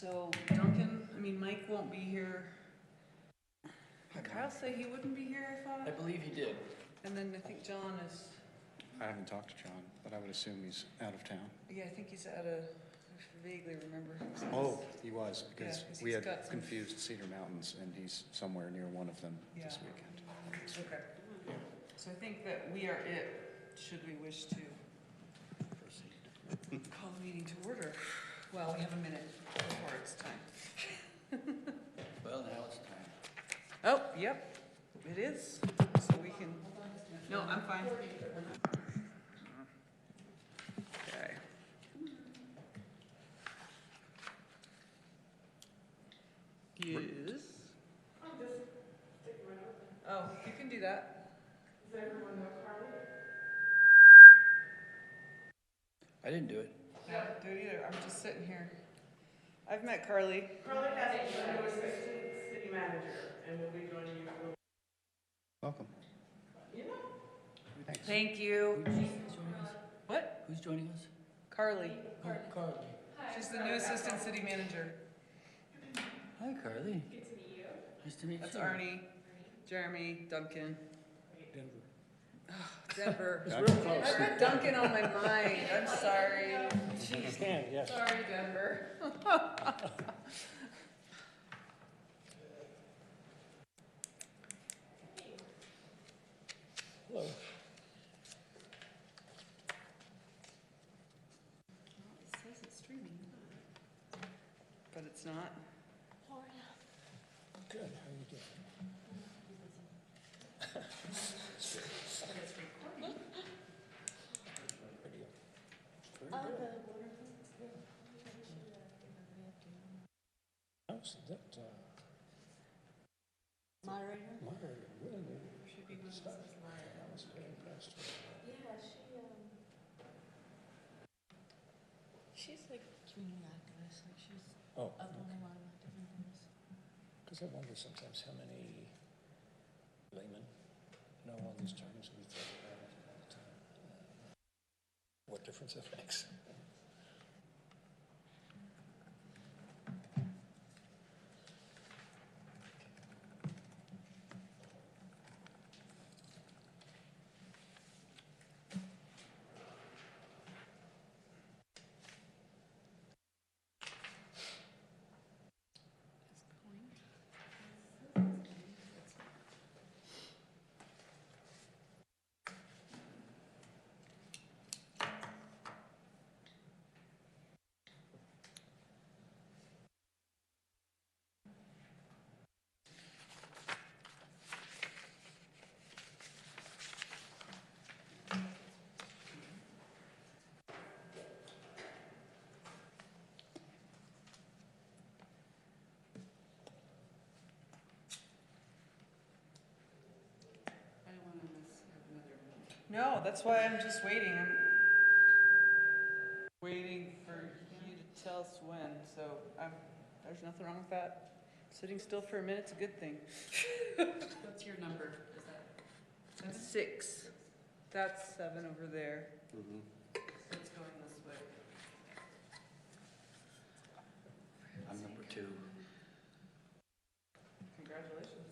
So Duncan, Mike won't be here. Did Kyle say he wouldn't be here, I thought? I believe he did. And then I think John is, I haven't talked to John, but I would assume he's out of town. yeah, I think he's at a, I vaguely remember. Oh, he was, because Yeah, 'cause we he's had got some- confused Cedar Mountains, and he's somewhere near one of them this Yeah. weekend. Okay. So I think that we are it, should we wish to call the meeting to order. Well, we have a minute before it's time. Well, now it's time. Oh, yep, it is. So we can, no, I'm fine. Okay. Yes. Oh, you can do that. Does everyone know Carly? I didn't do it. I don't do it either. I'm just sitting here. I've met Carly. Carly has a new assistant city manager, and we'll be joining you. Welcome. You know, Thanks. Thank you. Who's joining us? What? Who's joining us? Carly. Oh, Carly. She's the new assistant city manager. Hi, Carly. Good to meet you. Nice to meet That's you. Arnie, Jeremy, Duncan. Denver. Denver. I've got Duncan on my mind. I'm sorry. Understand, yes. Sorry, Denver. Hello. It says it's streaming. But it's not. Good, how are you doing? Video. Very good. How's that, Moderator? moderator, really good Should be one stuff. that says live. I was very impressed with it. Yeah, she's like community activist, like she's Oh, up on a lot of different things. because I wonder sometimes how many laymen know all these terms we throw around all the time. What difference it makes. I don't want to miss another one. No, that's why I'm just waiting. I'm waiting for you to tell us when. So there's nothing wrong with that. Sitting still for a minute's a good thing. What's your number? Is that That's 6. That's 7 over there. so it's going this way? I'm number 2. Congratulations.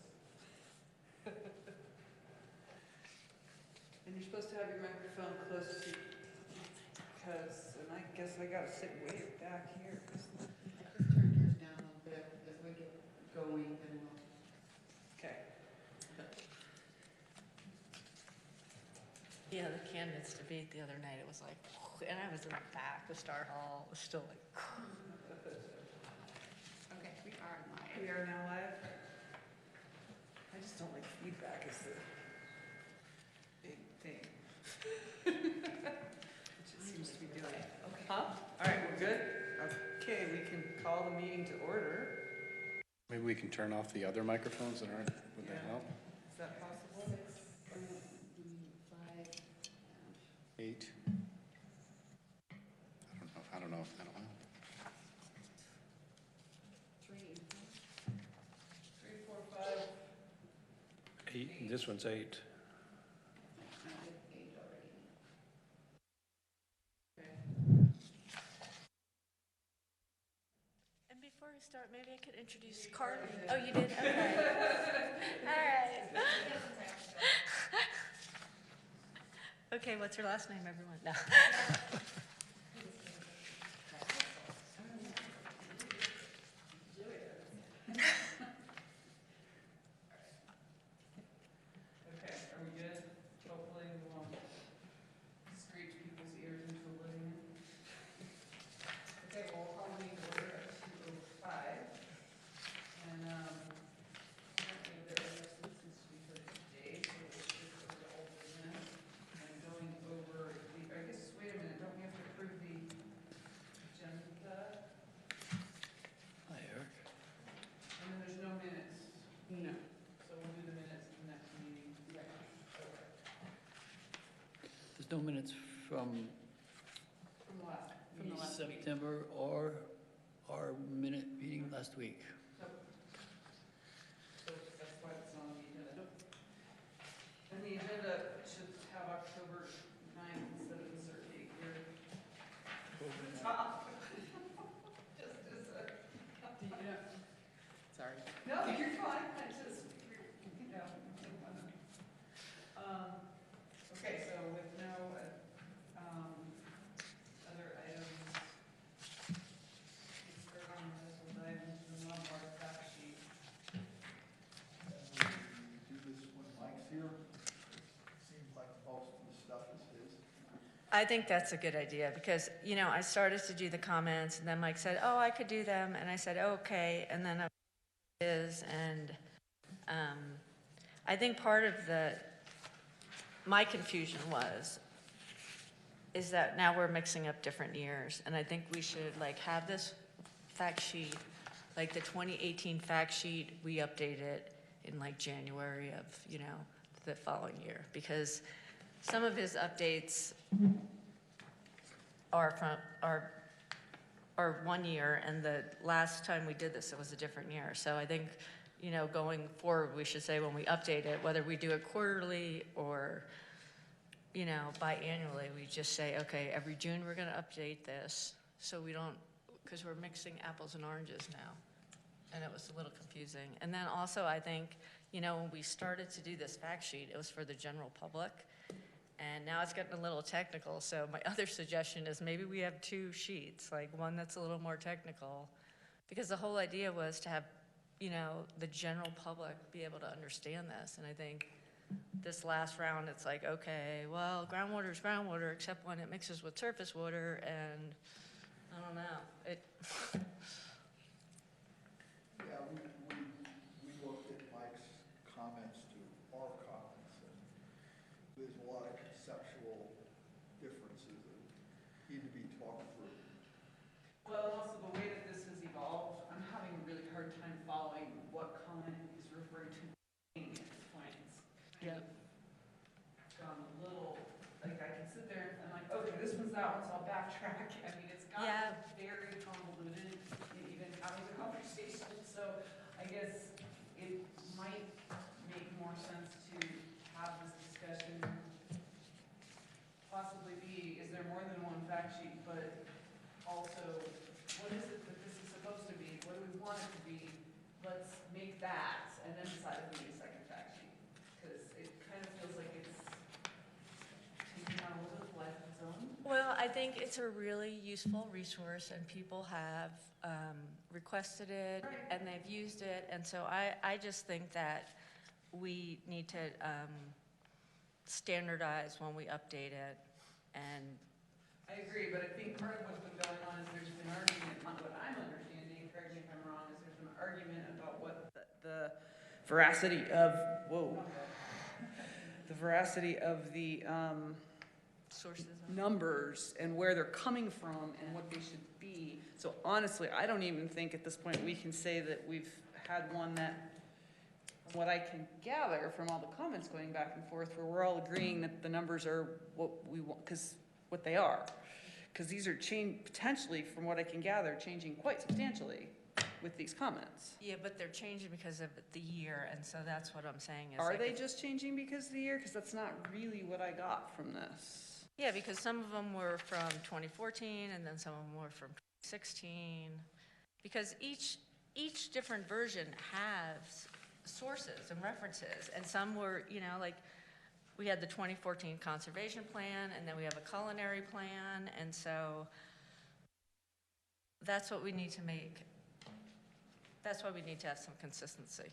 And you're supposed to have your microphone close to, and I guess I gotta sit way back here. Just turn yours down a little bit as we get going, then we'll. Okay. Yeah, the candidates debate the other night, it was like, and I was in the back, the Star Hall, it was still like, Okay, we are live. We are now live. I just don't like feedback as the big thing. Which it seems to be doing. Okay. Huh? All right, we're good? Okay, we can call the meeting to order. Maybe we can turn off the other microphones that aren't, would that Yeah. help? Is that possible? 5. 8. I don't know if that'll help. 3. 3, 4, 5. 8, this one's 8. I did 8 already. and before we start, maybe I could introduce Carly. Oh, you did? Okay. All right. Okay, what's her last name, everyone? No. Okay, are we good? Hopefully we won't screech people's ears into oblivion. Okay, well, we'll call the meeting to order at 2:05. And, apparently there are no citizens to be heard today, so we'll shift over to old business. And going over the, I guess, wait a minute, don't we have to approve the agenda? Hi, Eric. And then there's no minutes. No. So we'll do the minutes at the next meeting. Okay. There's no minutes from From the last week. September or our minute meeting last week. So that's why it's not on the agenda. And the agenda should have October 9th instead of the certain date here. Top. Just as a, sorry. No, you're fine. I just, okay, so with no, other items, let's start on this with items from the Moab fact sheet. Do this when Mike's here. Seems like most of the stuff is his. I think that's a good idea because, you know, I started to do the comments and then Mike said, oh, I could do them. And I said, okay. And then and I think part of my confusion is that now we're mixing up different years. And I think we should like have this fact sheet, like the 2018 fact sheet, we update it in like January of, you know, the following year. Because some of his updates are 1 year, and the last time we did this, it was a different year. So I think, you know, going forward, we should say when we update it, whether we do it quarterly or, you know, biannually, we just say, okay, every June we're going to update this, so we don't, because we're mixing apples and oranges now, and it was a little confusing. And then also, I think, you know, when we started to do this fact sheet, it was for the general public. And now it's getting a little technical, so my other suggestion is maybe we have 2 sheets, like one that's a little more technical, because the whole idea was to have, you know, the general public be able to understand this. And I think this last round, it's like, okay, well, groundwater is groundwater, except when it mixes with surface water, and I don't know. Yeah, we looked at Mike's comments to our comments, and there's a lot of conceptual differences that need to be talked through. Well, and also the way that this has evolved, I'm having a really hard time following what comment is referring to at this point. It's gone a little, like I can sit there and like, okay, this one's that one, so I'll backtrack. I mean, it's gotten very convoluted, even having the conversation. So I guess it might make more sense to have this discussion possibly be, is there more than one fact sheet, but also, what is it that this is supposed to be? What do we want it to be? Let's make that, and then decide if we need a second fact sheet. Because it kind of feels like it's taking on a little bit of life of its own. Well, I think it's a really useful resource, and people have requested it, and they've used it, and so I just think that we need to standardize when we update it, and I agree, but I think part of what's been going on is there's been argument, what I'm understanding, correct me if I'm wrong, is there's been argument about what the veracity of, the veracity of the sources. numbers and where they're coming from and what they should be. So honestly, I don't even think at this point we can say that we've had one that, from what I can gather from all the comments going back and forth, where we're all agreeing that the numbers are what we want, what they are. Because these are potentially, from what I can gather, changing quite substantially with these comments. Yeah, but they're changing because of the year, and so that's what I'm saying is. Are like they just changing because of the year? Because that's not really what I got from this. Yeah, because some of them were from 2014, and then some of them were from 2016. Because each each different version has sources and references, and some were, like, we had the 2014 conservation plan, and then we have a culinary plan, and so that's what we need to make. That's why we need to have some consistency.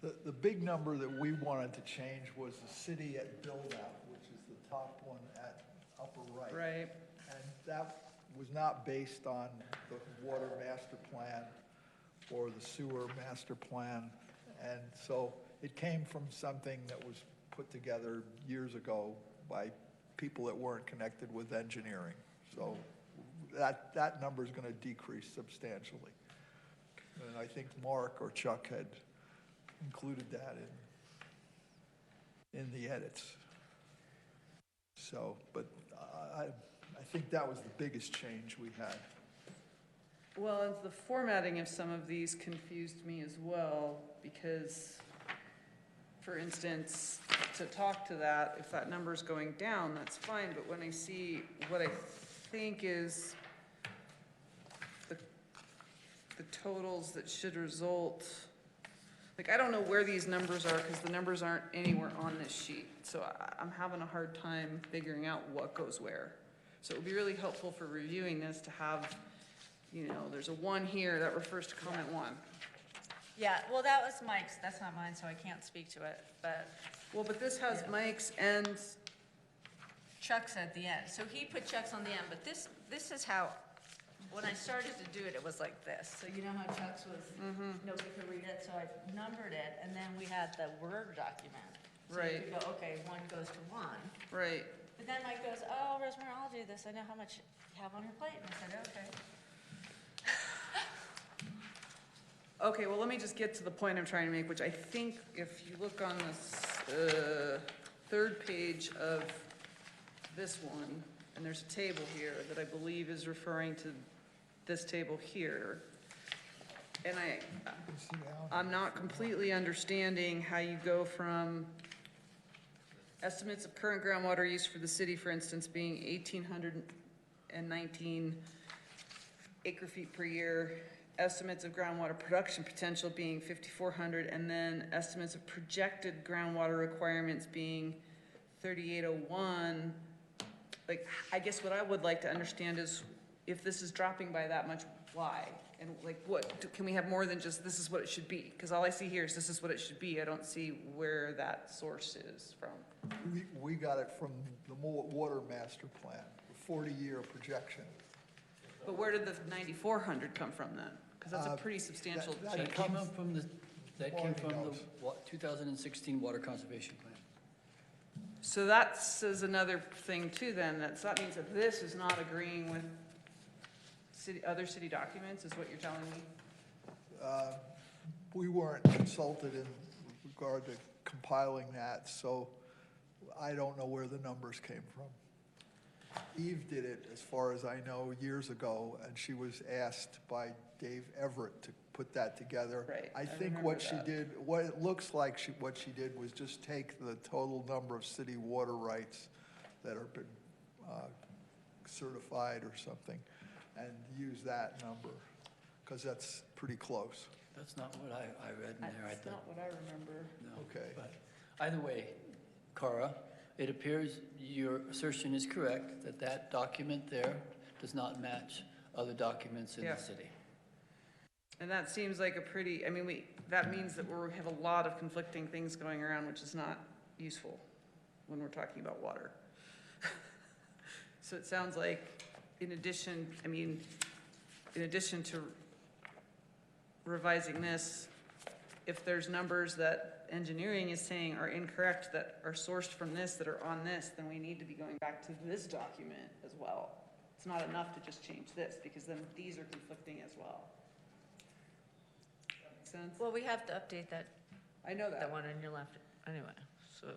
The big number that we wanted to change was the city at build-out, which is the top one at upper right. Right. And that was not based on the water master plan or the sewer master plan. And so it came from something that was put together years ago by people that weren't connected with engineering. So that number is going to decrease substantially. And I think Mark or Chuck had included that in the edits. So, but I think that was the biggest change we had. Well, and the formatting of some of these confused me as well, because, for instance, to talk to that, if that number's going down, that's fine, but when I see what I think is the totals that should result, like, I don't know where these numbers are, because the numbers aren't anywhere on this sheet, so I'm having a hard time figuring out what goes where. So it would be really helpful for reviewing this to have, there's a 1 here that refers to comment 1. Yeah, well, that was Mike's, that's not mine, so I can't speak to it, but Well, but this has Mike's and, Chuck's at the end. So he put Chuck's on the end, but this is how, when I started to do it, it was like this. So you know how Chuck's was, nobody could read it, so I numbered it, and then we had the Word document. So you Right. could go, okay, 1 goes to 1. right, But then Mike goes, oh, Rosemary, I'll do this, I know how much you have on your plate. And I said, okay. okay, well, let me just get to the point I'm trying to make, which I think if you look on this, 3rd page of this one, and there's a table here that I believe is referring to this table here. And I'm not completely understanding how you go from estimates of current groundwater use for the city, for instance, being 1,819 acre feet per year, estimates of groundwater production potential being 5,400, and then estimates of projected groundwater requirements being 3,801. Like, I guess what I would like to understand is if this is dropping by that much, why? And like, can we have more than just this is what it should be? Because all I see here is this is what it should be. I don't see where that source is from. We got it from the water master plan, the 40-year projection. But where did the 9,400 come from then? Because that's a pretty substantial that change. That came up from the, Marty knows. 2016 Water Conservation Plan. So that says another thing too then, that means that this is not agreeing with other city documents, is what you're telling me? We weren't consulted in regard to compiling that, so I don't know where the numbers came from. Eve did it, as far as I know, years ago, and she was asked by Dave Everett to put that together. Right, I I think remember what she that. did, what it looks like what she did was just take the total number of city water rights that have been certified or something, and use that number, because that's pretty close. That's not what I read in there. I That's thought, not what I remember. no. Okay. But either way, Cara, it appears your assertion is correct, that that document there does not match other documents in Yeah. the city. And that seems like a pretty, I mean, that means that we have a lot of conflicting things going around, which is not useful when we're talking about water. So it sounds like in addition to revising this, if there's numbers that engineering is saying are incorrect, that are sourced from this, that are on this, then we need to be going back to this document as well. It's not enough to just change this, because then these are conflicting as well. Does that make sense? Well, we have to update that, I know that that. one on your left, anyway, so.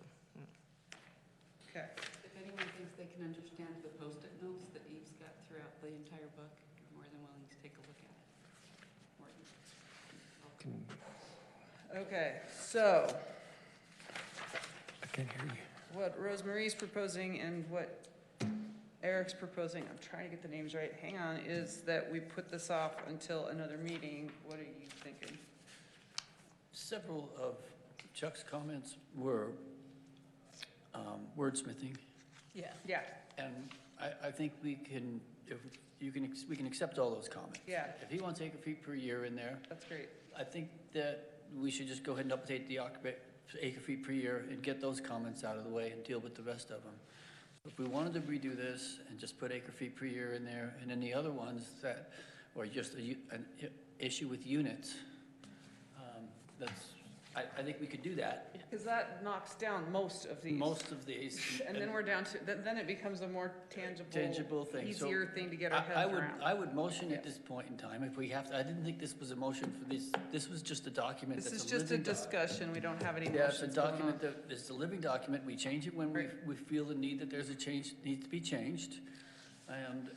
Okay. If anyone thinks they can understand the Post-it notes that Eve's got throughout the entire book, you're more than willing to take a look at it. Morton. Okay, so I can't hear you. what Rosemarie's proposing and what Eric's proposing, I'm trying to get the names right, hang on, is that we put this off until another meeting. What are you thinking? Several of Chuck's comments were wordsmithing, Yeah. Yeah, and I think we can, we can accept all those comments. yeah, If he wants acre feet per year in there, that's great. I think that we should just go ahead and update the acre feet per year and get those comments out of the way and deal with the rest of them. If we wanted to redo this and just put acre feet per year in there, and then the other ones that, or just an issue with units, I think we could do that. Because that knocks down most of these. Most of these. And then we're down to, then it becomes a more Tangible thing. So easier thing to get our I heads would, around. I would motion at this point in time, if we have to, I didn't think this was a motion for this, this was just a document This that's is a just a living discussion, we don't have any Yeah, it's a motions going on. document that, it's a living document, we change it when we, Right. we feel the need that there's a change, needs to be changed. And,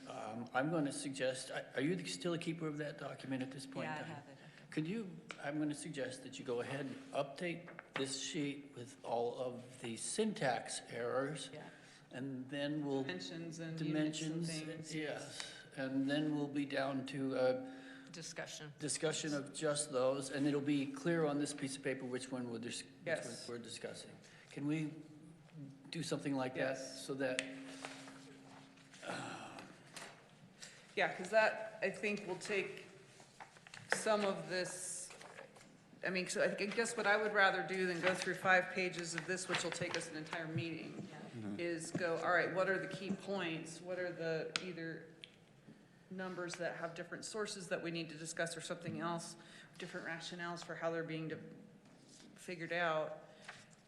I'm gonna suggest, are you still a keeper of that document at this point Yeah, in I time? have it. Could you, I'm gonna suggest that you go ahead and update this sheet with all of the syntax errors, Yeah. and then we'll, Dimensions and units and dimensions, things. yes. And then we'll be down to a Discussion. discussion of just those, and it'll be clear on this piece of paper which one Yes. we're discussing. Can we do something like that, Yes. so that, Yeah, because that, I think, will take some of this, I mean, so I guess what I would rather do than go through 5 pages of this, which will take us an entire meeting, is go, all right, what are the key points? What are the either numbers that have different sources that we need to discuss or something else, different rationales for how they're being figured out,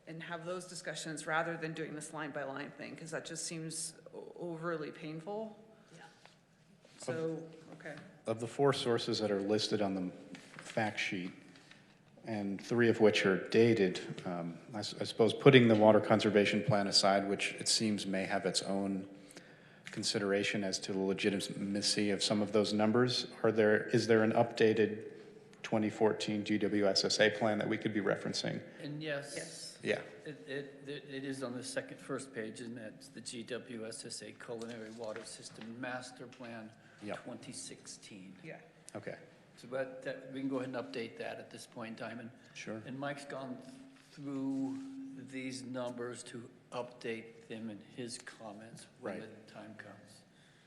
and have those discussions rather than doing this line by line thing, because that just seems overly painful. Yeah. So, okay. Of the 4 sources that are listed on the fact sheet, and 3 of which are dated, I suppose putting the water conservation plan aside, which it seems may have its own consideration as to the legitimacy of some of those numbers, is there an updated 2014 GWSSA plan that we could be referencing? and yes. Yes. Yeah. It is on the first page, and that's the GWSSA Culinary Water System Master Plan Yep. 2016. Yeah. Okay, So, but that, we can go ahead and update that at this point in time, sure. and Mike's gone through these numbers to update them in his comments when Right. the time comes.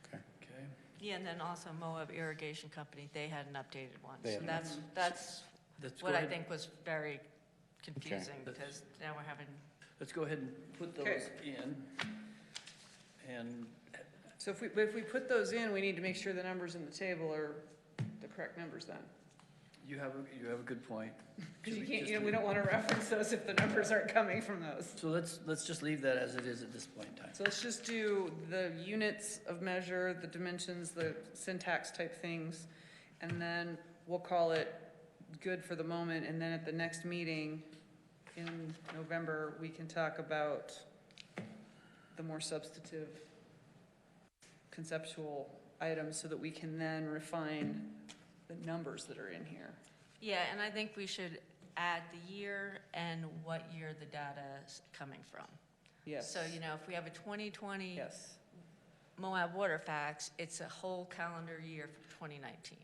Okay. Okay? Yeah, and then also Moab Irrigation Company, they had an updated one. They So had that's Let's go what I ahead- think was very confusing, because now we're having, Let's go ahead and put those Okay. in. And So if we put those in, we need to make sure the numbers in the table are the correct numbers then. you have a good point. Because you Should we can't, just we don't want to reference those if the numbers aren't coming from those. So let's just leave that as it is at this point in time. So let's just do the units of measure, the dimensions, the syntax type things, and then we'll call it good for the moment, and then at the next meeting in November, we can talk about the more substantive conceptual items so that we can then refine the numbers that are in here. yeah, and I think we should add the year and what year the data is coming from. Yes. So, you know, if we have a 2020 Yes. Moab Water Facts, it's a whole calendar year from 2019.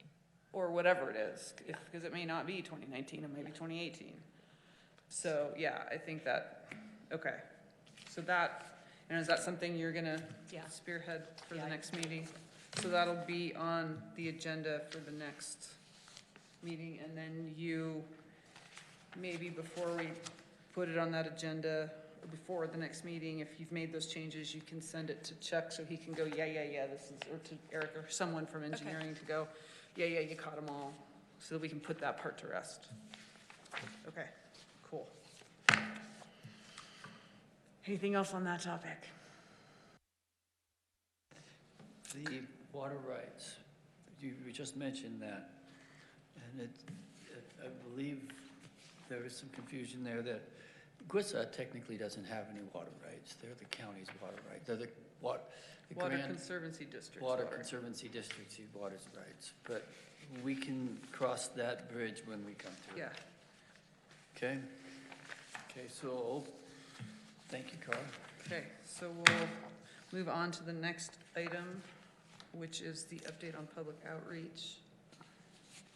Or whatever it is, because it may not be 2019, it may be 2018. So, yeah, I think that, okay. So that, and is that something you're gonna Yeah. spearhead for the Yeah. next meeting? So that'll be on the agenda for the next meeting, and then you, maybe before we put it on that agenda, or before the next meeting, if you've made those changes, you can send it to Chuck so he can go, yeah, this is, or to Eric or someone from engineering to go, yeah, you caught them all, so that we can put that part to rest. Okay, cool. Anything else on that topic? The water rights, you just mentioned that, and I believe there is some confusion there that Gwissa technically doesn't have any water rights. They're the county's water rights. They're the Water Grand Conservancy District. Water Conservancy District's water rights, but we can cross that bridge when we come to it. Yeah, Okay? Okay, so, thank you, Carl. okay, so we'll move on to the next item, which is the update on public outreach.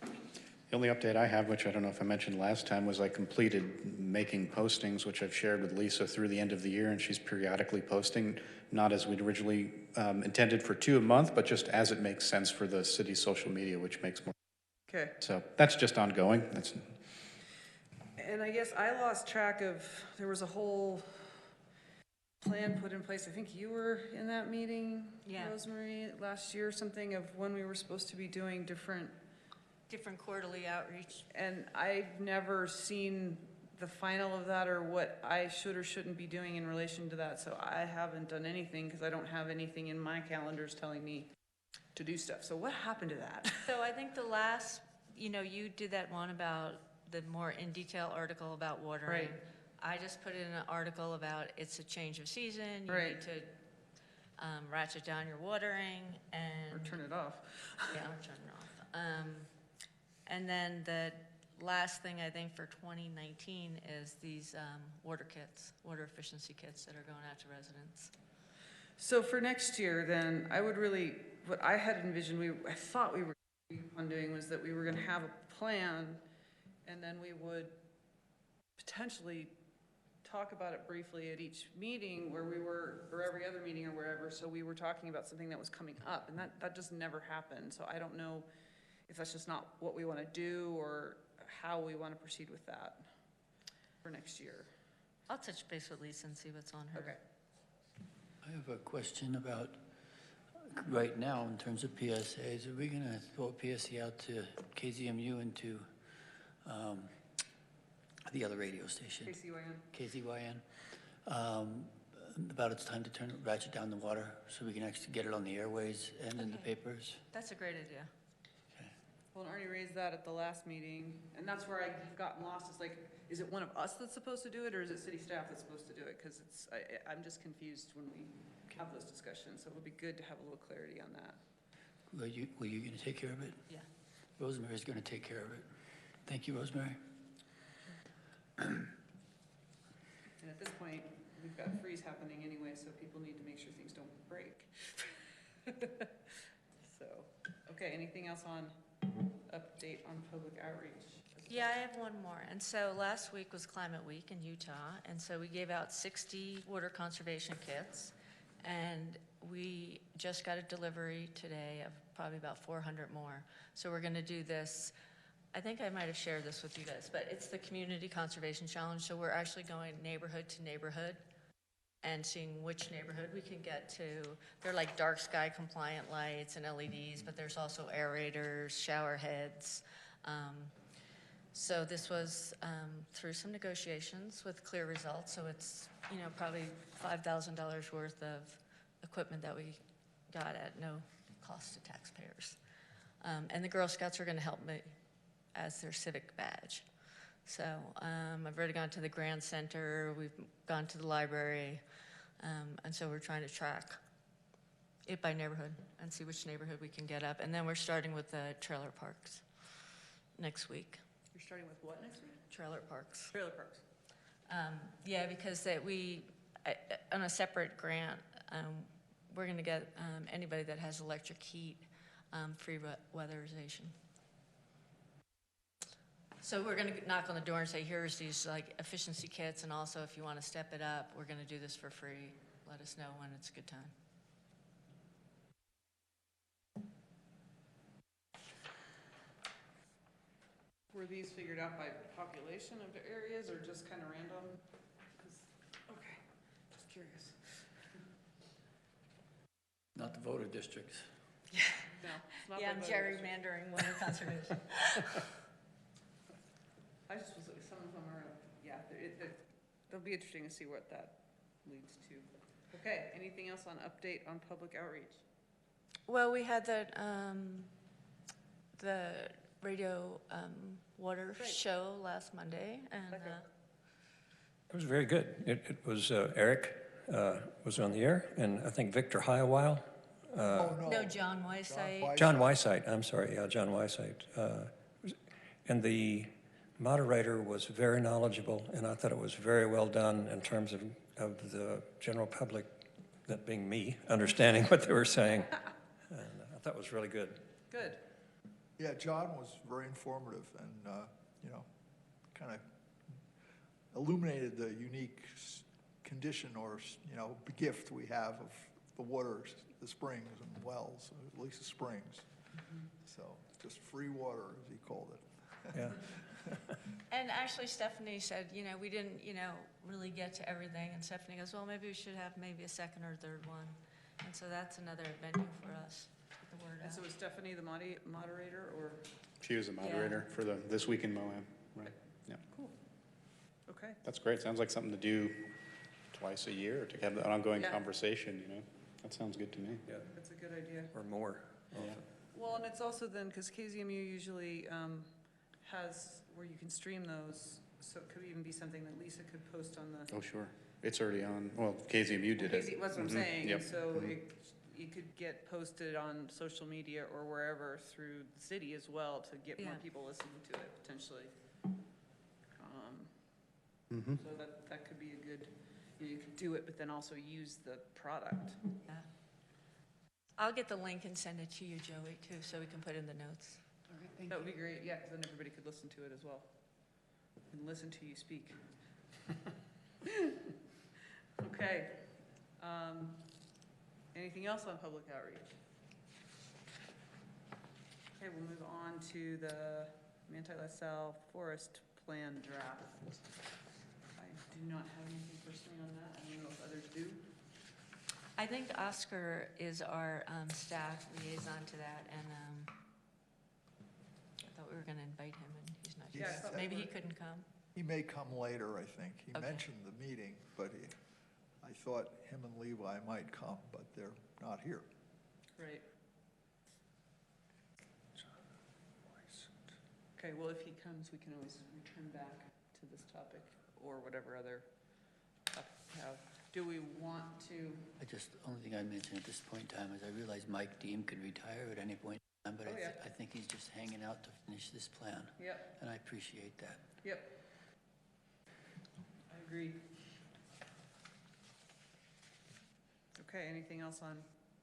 The only update I have, which I don't know if I mentioned last time, was I completed making postings, which I've shared with Lisa through the end of the year, and she's periodically posting, not as we'd originally intended for 2 a month, but just as it makes sense for the city's social media, which makes more. Okay. So that's just ongoing. That's And I guess I lost track of, there was a whole plan put in place. I think you were in that meeting, Yeah. Rosemary, last year, something of when we were supposed to be doing different. Different quarterly outreach. And I've never seen the final of that or what I should or shouldn't be doing in relation to that. So I haven't done anything because I don't have anything in my calendars telling me to do stuff. So what happened to that? So I think the last, you did that one about the more in detail article about watering. Right. I just put in an article about it's a change of season. You Right. need to ratchet down your watering and. Or turn it off? Yeah, or turn it off. And then the last thing I think for 2019 is these water kits, water efficiency kits that are going out to residents. So for next year, then, I would really, what I had envisioned, I thought we were on doing was that we were gonna have a plan, and then we would potentially talk about it briefly at each meeting where we were, or every other meeting or wherever, so we were talking about something that was coming up, and that just never happened, so I don't know if that's just not what we wanna do, or how we wanna proceed with that for next year. I'll touch base with Lisa and see what's on her. Okay. I have a question about, right now, in terms of PSAs, are we gonna throw a PSA out to KZMU and to the other radio station? KZYN, about it's time to ratchet down the water so we can actually get it on the airways and in the papers? That's a great idea. Well, and Arnie raised that at the last meeting, and that's where I've gotten lost, is like, is it one of us that's supposed to do it, or is it city staff that's supposed to do it? Because I'm just confused when we have those discussions, so it would be good to have a little clarity on that. Were you gonna take care of it? Yeah. Rosemary's gonna take care of it. Thank you, Rosemary. And at this point, we've got a freeze happening anyway, so people need to make sure things don't break. So, okay, anything else on update on public outreach? Yeah, I have one more. And so last week was Climate Week in Utah, and so we gave out 60 water conservation kits, and we just got a delivery today of probably about 400 more. So we're gonna do this, I think I might have shared this with you guys, but it's the Community Conservation Challenge, so we're actually going neighborhood to neighborhood and seeing which neighborhood we can get to. They're like dark sky compliant lights and LEDs, but there's also aerators, shower heads. So this was through some negotiations with clear results. So it's, probably $5,000 worth of equipment that we got at no cost to taxpayers. And the Girl Scouts are gonna help me as their civic badge. So I've already gone to the Grand Center, we've gone to the library, and so we're trying to track it by neighborhood and see which neighborhood we can get up. And then we're starting with the trailer parks next week. You're starting with what next week? Trailer parks. Trailer parks. Yeah, because on a separate grant, we're gonna get anybody that has electric heat, free weatherization. So we're gonna knock on the door and say, here's these like efficiency kits, and also if you wanna step it up, we're gonna do this for free. Let us know when it's a good time. Were these figured out by population of the areas, or just kind of random? 'Cause- Okay, just curious. Not the voter districts. No, it's not Yeah, by I'm voter district. gerrymandering water conservation. I just was, some of them are, yeah, it'll be interesting to see what that leads to. Okay, anything else on update on public outreach? Well, we had the radio water Great. show last Monday, and Okay. It was very good. It was, Eric was on the air, and I think Victor Highwile. no, John Weissite. John Weissite, I'm sorry, yeah, John Weissite. And the moderator was very knowledgeable, and I thought it was very well done in terms of the general public that being me, understanding what they were saying. And I thought it was really good. Good. Yeah, John was very informative and, you know, kind of illuminated the unique condition or, you know, gift we have of the water, the springs and wells, at least the springs. So just free water, as he called it. Yeah. And actually Stephanie said, you know, we didn't, you know, really get to everything. And Stephanie goes, well, maybe we should have maybe a second or third one. And so that's another venue for us, to get the word And out. so is Stephanie the moderator, or? She was the moderator for This Week in Moab, right? Yeah, Cool. Okay. that's great. Sounds like something to do twice a year, to have an ongoing Yeah. conversation, you know? That sounds good to me. Yeah, That's a good idea. or more. Yeah. Well, and it's also then, because KZMU usually has where you can stream those, so it could even be something that Lisa could post on the. Oh, sure. It's already on, well, KZMU did it. That's what I'm Mhm. saying, Yep. and so Mhm. it could get posted on social media or wherever through the city as well to get more Yeah. people listening to it potentially. Mhm. So that could be a good, you could do it, but then also use the product. Yeah. I'll get the link and send it to you, Joey, too, so we can put in the notes. All right, thank That you. would be great, yeah, because then everybody could listen to it as well. And listen to you speak. Okay. Anything else on public outreach? Okay, we'll move on to the Manti LaSalle Forest Plan draft. I do not have anything personally on that. I don't know if others do. I think Oscar is our staff liaison to that, and I thought we were going to invite him, and he's not here. Yeah, I thought we Maybe he were. couldn't come. He may come later, I think. He Okay. mentioned the meeting, but I thought him and Levi might come, but they're not here. Right. Okay, well, if he comes, we can always return back to this topic or whatever other topic we have. Do we want to, Only thing I mention at this point in time is I realize Mike Deem could retire at any point in time, but Oh, yeah. I think he's just hanging out to finish this plan, yep, and I appreciate that. yep. I agree. Okay, anything else on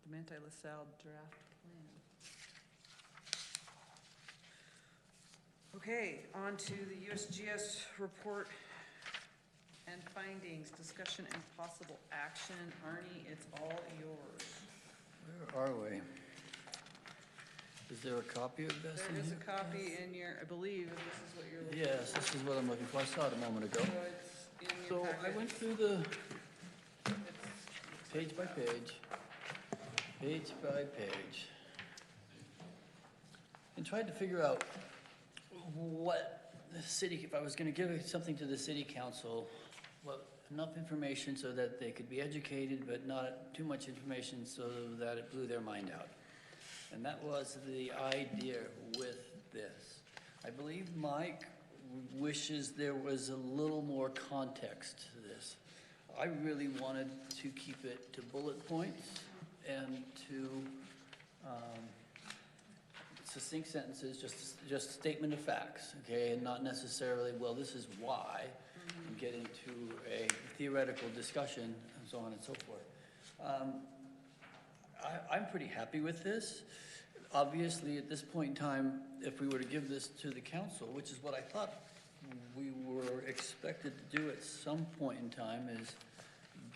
the Manti LaSalle draft plan? Okay, on to the USGS report and findings, discussion and possible action. Arnie, it's all yours. Where are we? Is there a copy of this in There is here? a copy in your, I believe, if this is what you're looking Yes, this is what I'm looking for. I saw it a moment ago. for. So it's in your So I packet. went through the It's- page by page, and tried to figure out what the city, if I was gonna give something to the city council, enough information so that they could be educated, but not too much information so that it blew their mind out. And that was the idea with this. I believe Mike wishes there was a little more context to this. I really wanted to keep it to bullet points and to succinct sentences, just statement of facts, okay? And not necessarily, well, this is why, and get into a theoretical discussion and so on and so forth. I'm pretty happy with this. Obviously, at this point in time, if we were to give this to the council, which is what I thought we were expected to do at some point in time, is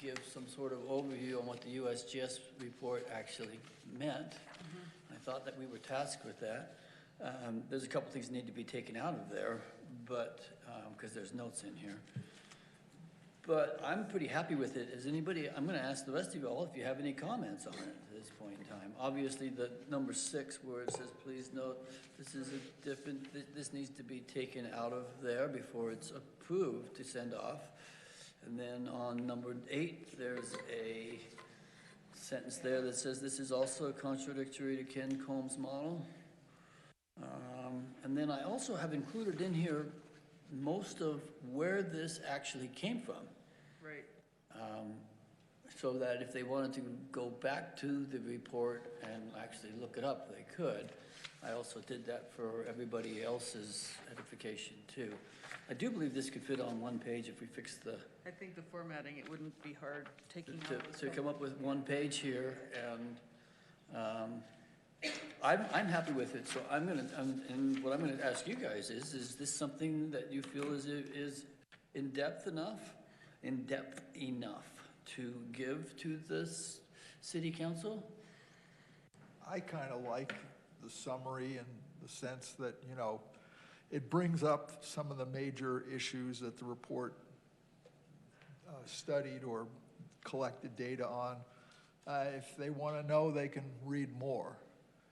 give some sort of overview on what the USGS report actually meant. I thought that we were tasked with that. There's a couple things that need to be taken out of there, but, because there's notes in here. But I'm pretty happy with it. Is anybody, I'm gonna ask the rest of you all if you have any comments on it at this point in time. Obviously, the number 6 where it says, please note, this is a different, this needs to be taken out of there before it's approved to send off. And then on number 8, there's a sentence there that says, this is also contradictory to Ken Combs' model. And then I also have included in here most of where this actually came from. Right. So that if they wanted to go back to the report and actually look it up, they could. I also did that for everybody else's edification too. I do believe this could fit on one page if we fix the, I think the formatting, it wouldn't be hard taking out those. to come up with one page here, and I'm happy with it, so and what I'm gonna ask you guys is this something that you feel is in-depth enough to give to this city council? I kind of like the summary in the sense that, you know, it brings up some of the major issues that the report studied or collected data on. If they want to know, they can read more.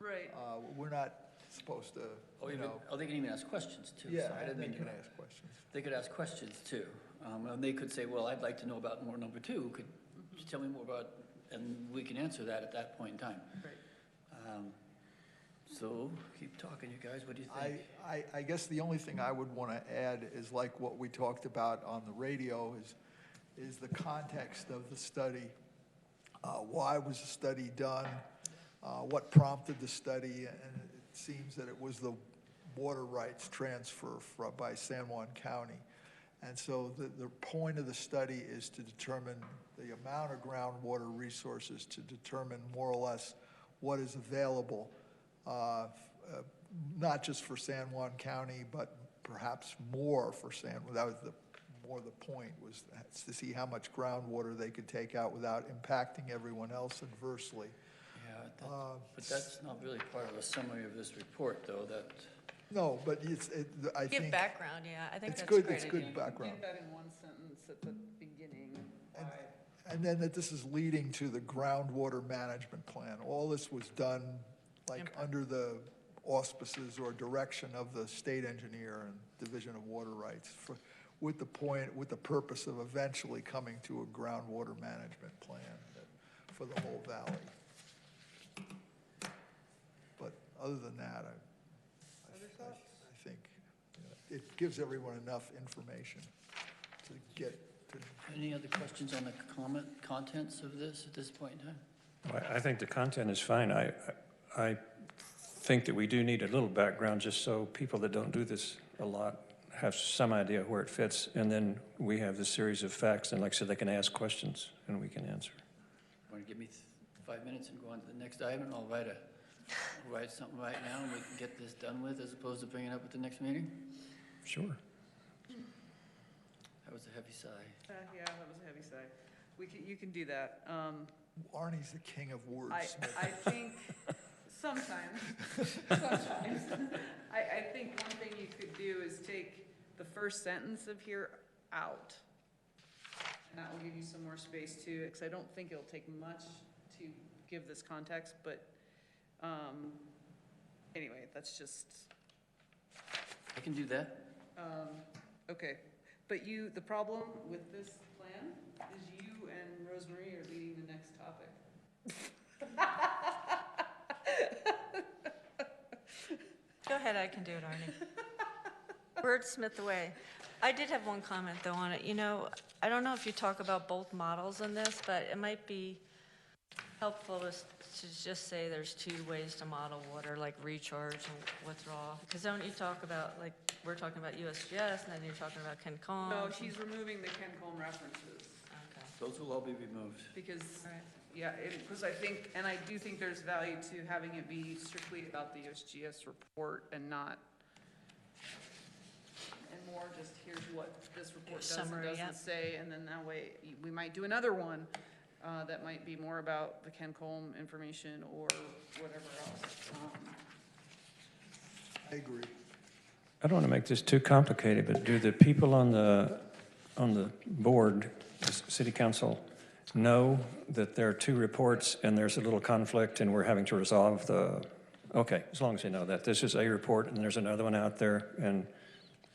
Right. We're not supposed to, They can even ask questions too. Yeah, Sorry, I didn't they mean can to- ask questions. They could ask questions too. And they could say, well, I'd like to know about more number two. Could you tell me more about, and we can answer that at that point in time. Right. So keep talking, you guys. What do you think? I guess the only thing I would want to add is like what we talked about on the radio is the context of the study. Why was the study done? What prompted the study? And it seems that it was the water rights transfer by San Juan County. And so the point of the study is to determine the amount of groundwater resources, to determine more or less what is available, not just for San Juan County, but perhaps more for that was the point, was to see how much groundwater they could take out without impacting everyone else adversely. Yeah, but that's not really part of a summary of this report, though, that... No, but I think... Give background, yeah, I think It's that's good, a great it's idea. good background. Give that in one sentence at the beginning. And then that this is leading to the groundwater management plan. All this was done like under the auspices or direction of the state engineer and Division of Water Rights with the purpose of eventually coming to a groundwater management plan for the whole valley. But other than that, I think it gives everyone enough information to get to. Any other questions on the contents of this at this point in time? Well, I think the content is fine. I think that we do need a little background just so people that don't do this a lot have some idea where it fits. And then we have this series of facts, and like I said, they can ask questions and we can answer. Want to give me 5 minutes and go on to the next item? I'll write something right now and we can get this done with as opposed to bringing it up at the next meeting? Sure. That was a heavy sigh. Yeah, that was a heavy sigh. You can do that. Arnie's the king of words. I think sometimes, I think one thing you could do is take the first sentence of here out. And that will give you some more space too, because I don't think it'll take much to give this context, but anyway, that's just. I can do that. Okay, but the problem with this plan is you and Rosemary are leading the next topic. Go ahead, I can do it, Arnie. Wordsmith away. I did have one comment, though, on it. You know, I don't know if you talk about both models in this, but it might be helpful to just say there's two ways to model water, like recharge and withdrawal. Because don't you talk about, like, we're talking about USGS, and then you're talking about KenCom. No, she's removing the KenCom references. Okay. Those will all be removed. Because, All right. yeah, because I think, and I do think there's value to having it be strictly about the USGS report and not, and more just here's what this report does and Summary, doesn't yep. say, and then that way, we might do another one that might be more about the KenCom information or whatever else. I agree. I don't want to make this too complicated, but do the people on the board, the city council, know that there are two reports and there's a little conflict and we're having to resolve okay, as long as they know that. This is a report and there's another one out there and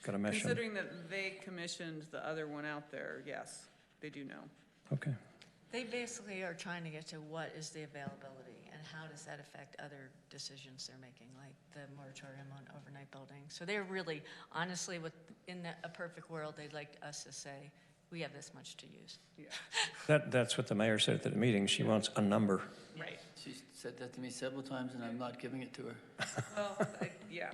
got to mesh them. Considering that they commissioned the other one out there, yes, they do know. Okay. They basically are trying to get to what is the availability and how does that affect other decisions they're making, like the moratorium on overnight building. So they're really, honestly, in a perfect world, they'd like us to say, we have this much to use. Yeah, That's what the mayor said at the meeting. She wants a number. right. She said that to me several times, and I'm not giving it to her. Well, yeah,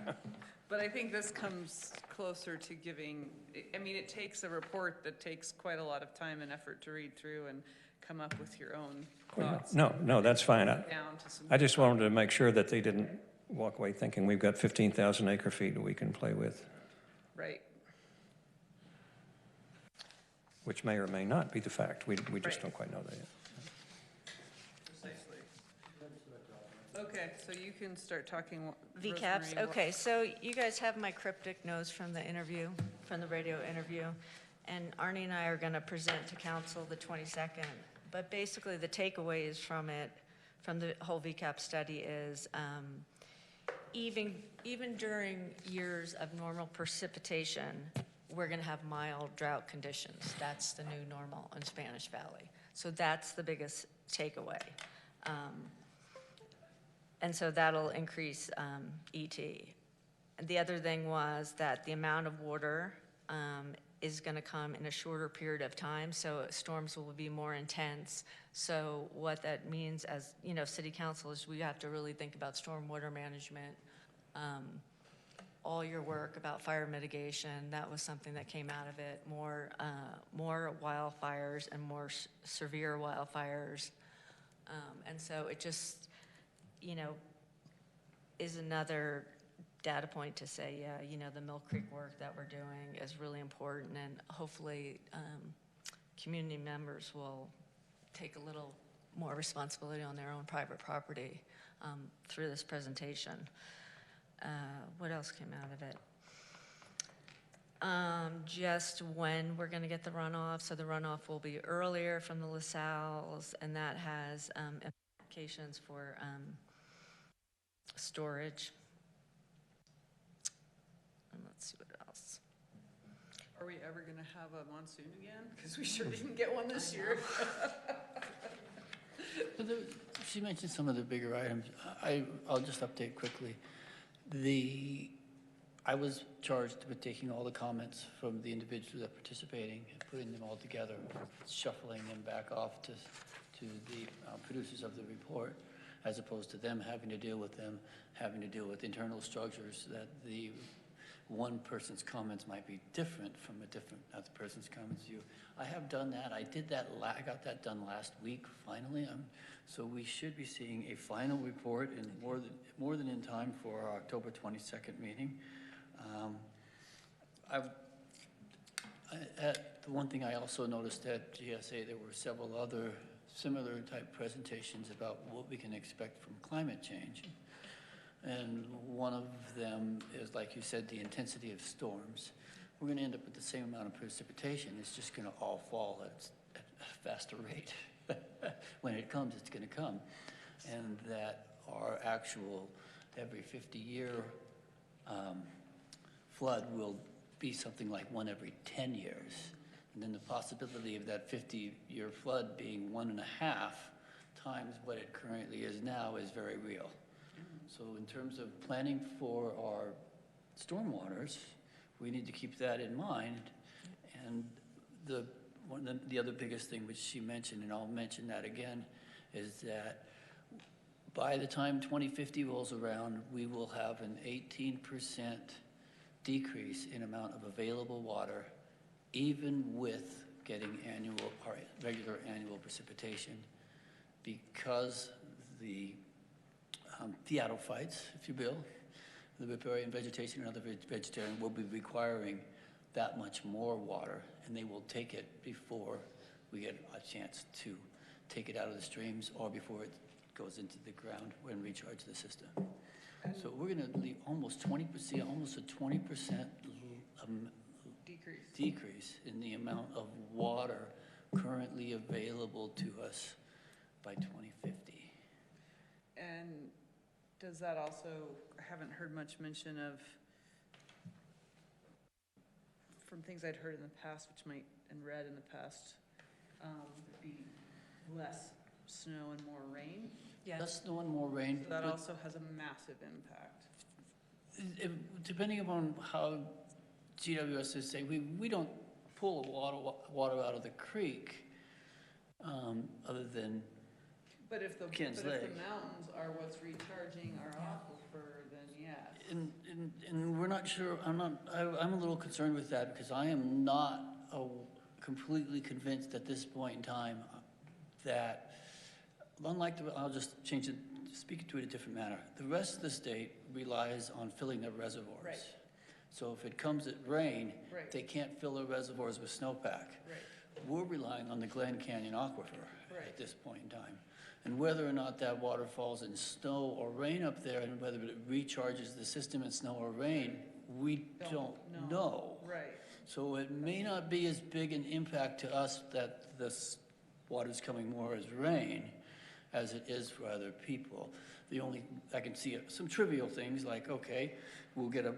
but I think this comes closer to giving, I mean, it takes a report that takes quite a lot of time and effort to read through and come up with your own thoughts. No, that's fine. Down to some. I just wanted to make sure that they didn't walk away thinking we've got 15,000 acre feet that we can play with, Right, which may or may not be the fact. We just Right. don't quite know that yet. precisely. Okay, so you can start talking. VCAPs, Rosemary, okay, so you guys have my cryptic notes from the interview, from the radio interview, and Arnie and I are going to present to council the 22nd. But basically, the takeaways from it, from the whole VCAP study is, even during years of normal precipitation, we're going to have mild drought conditions. That's the new normal in Spanish Valley. So that's the biggest takeaway. And so that'll increase ET. And the other thing was that the amount of water is going to come in a shorter period of time, so storms will be more intense. So what that means, as you know, city council, is we have to really think about stormwater management. All your work about fire mitigation, that was something that came out of it. More wildfires and more severe wildfires. And so it just, you know, is another data point to say, yeah, you know, the Mill Creek work that we're doing is really important, and hopefully community members will take a little more responsibility on their own private property through this presentation. What else came out of it? Just when we're going to get the runoff. So the runoff will be earlier from the LaSalle's, and that has implications for storage. And let's see what else. Are we ever gonna have a monsoon again? Because we sure didn't get one this year. She mentioned some of the bigger items. I'll just update quickly. I was charged with taking all the comments from the individuals that are participating and putting them all together, shuffling them back off to the producers of the report, as opposed to them having to deal with internal structures that the one person's comments might be different from another person's comments. I have done that. I did that. I got that done last week. Finally, so we should be seeing a final report in more than in time for our October 22nd meeting. The one thing I also noticed at GSA, there were several other similar type presentations about what we can expect from climate change. And one of them is, like you said, the intensity of storms. We're going to end up with the same amount of precipitation. It's just going to all fall at a faster rate. When it comes, it's going to come. And that our actual every 50-year flood will be something like one every 10 years. And then the possibility of that 50-year flood being 1.5 times what it currently is now is very real. So in terms of planning for our stormwaters, we need to keep that in mind. And the other biggest thing which she mentioned, and I'll mention that again, is that by the time 2050 rolls around, we will have an 18% decrease in amount of available water, even with getting our regular annual precipitation, because the theatophytes, if you will, the riparian vegetation and other vegetarian will be requiring that much more water, and they will take it before we get a chance to take it out of the streams or before it goes into the ground and recharge the system. So we're going to leave almost a 20% decrease in the amount of water currently available to us by 2050. And does that also, I haven't heard much mention of, from things I'd heard in the past, and read in the past, be less snow and more rain. Yes. Less snow and more rain. So that also has a massive impact. Depending upon how GWS is saying, we don't pull water out of the creek, other than, But if the Ken's Lake. mountains are what's recharging our aquifer, then yes. and we're not sure, I'm a little concerned with that, because I am not completely convinced at this point in time that, unlike I'll just change it, speak to it a different manner. The rest of the state relies on filling their reservoirs. Right. So if it comes at rain, Right. they can't fill their reservoirs with snowpack. Right. We're relying on the Glen Canyon aquifer Right. at this point in time. And whether or not that water falls in snow or rain up there, and whether it recharges the system in snow or rain, we don't know. Right. So it may not be as big an impact to us that this water's coming more as rain as it is for other people. The only, I can see some trivial things like, okay, we'll get a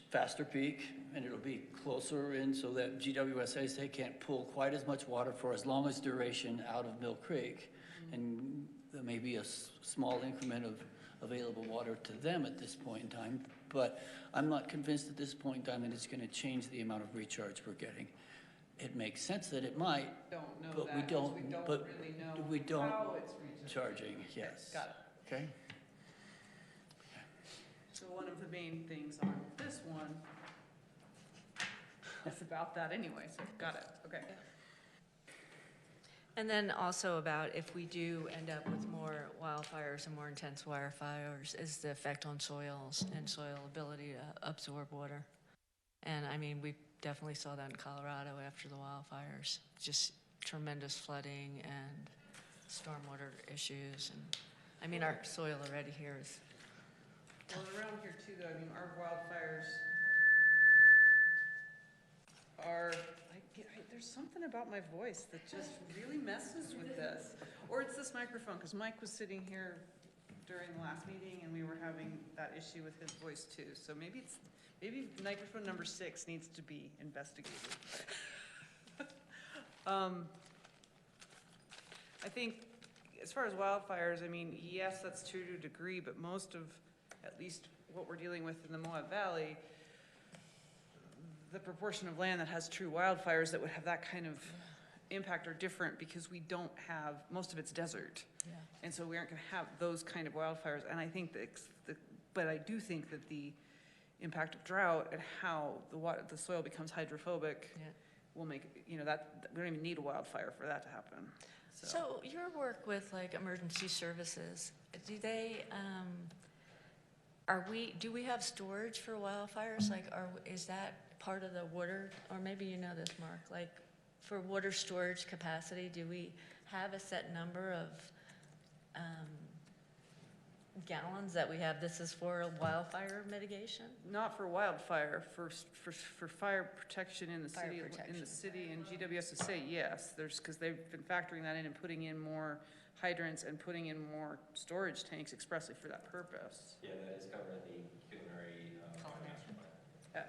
faster peak and it'll be closer in so that GWSAs, they can't pull quite as much water for as long as duration out of Mill Creek. And there may be a small increment of available water to them at this point in time, but I'm not convinced at this point in time that it's going to change the amount of recharge we're getting. It makes sense that it might, Don't know but that, we 'cause don't, we don't but really know we don't how it's recharging. charging, yes. Got it. Okay? So one of the main things on this one is about that anyway, so got it, okay. And then also about if we do end up with more wildfires and more intense wildfires, is the effect on soils and soil ability to absorb water. And I mean, we definitely saw that in Colorado after the wildfires, just tremendous flooding and stormwater issues. And I mean, our soil already here is, Well, around here too, though, I mean, our wildfires are, there's something about my voice that just really messes with this. Or it's this microphone, because Mike was sitting here during the last meeting and we were having that issue with his voice too. So maybe microphone number 6 needs to be investigated. I think as far as wildfires, I mean, yes, that's true to a degree, but most of, at least what we're dealing with in the Moab Valley, the proportion of land that has true wildfires that would have that kind of impact are different because we don't have, most of it's desert. yeah. And so we aren't gonna have those kind of wildfires. And I think but I do think that the impact of drought and how the soil becomes hydrophobic Yeah. will make, that, we don't even need a wildfire for that to happen. So your work with like emergency services, do they, do we have storage for wildfires? Like, is that part of the water, or maybe you know this, Mark, like for water storage capacity, do we have a set number of gallons that we have, this is for wildfire mitigation? Not for wildfire, for fire protection in the Fire city, protection. and GWSSA, yes, because they've been factoring that in and putting in more hydrants and putting in more storage tanks expressly for that purpose. Yeah, that is covered in the culinary master plan.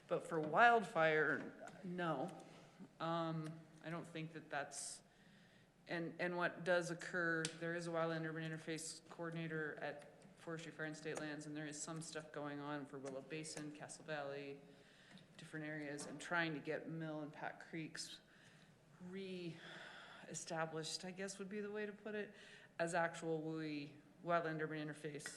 But for wildfire, no. I don't think that's, and what does occur, there is a wildland urban interface coordinator at Forestry, Fire and State Lands, and there is some stuff going on for Willow Basin, Castle Valley, different areas, and trying to get Mill and Pat Creeks re-established, I guess would be the way to put it, as actual wildland urban interface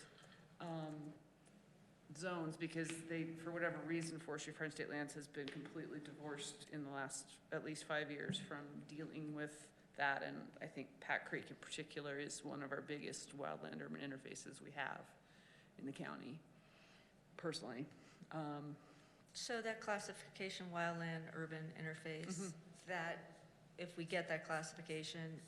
zones, because they, for whatever reason, Forestry, Fire and State Lands has been completely divorced in the last at least 5 years from dealing with that, and I think Pat Creek in particular is one of our biggest wildland urban interfaces we have in the county, personally. So that classification, wildland urban interface, that if we get that classification,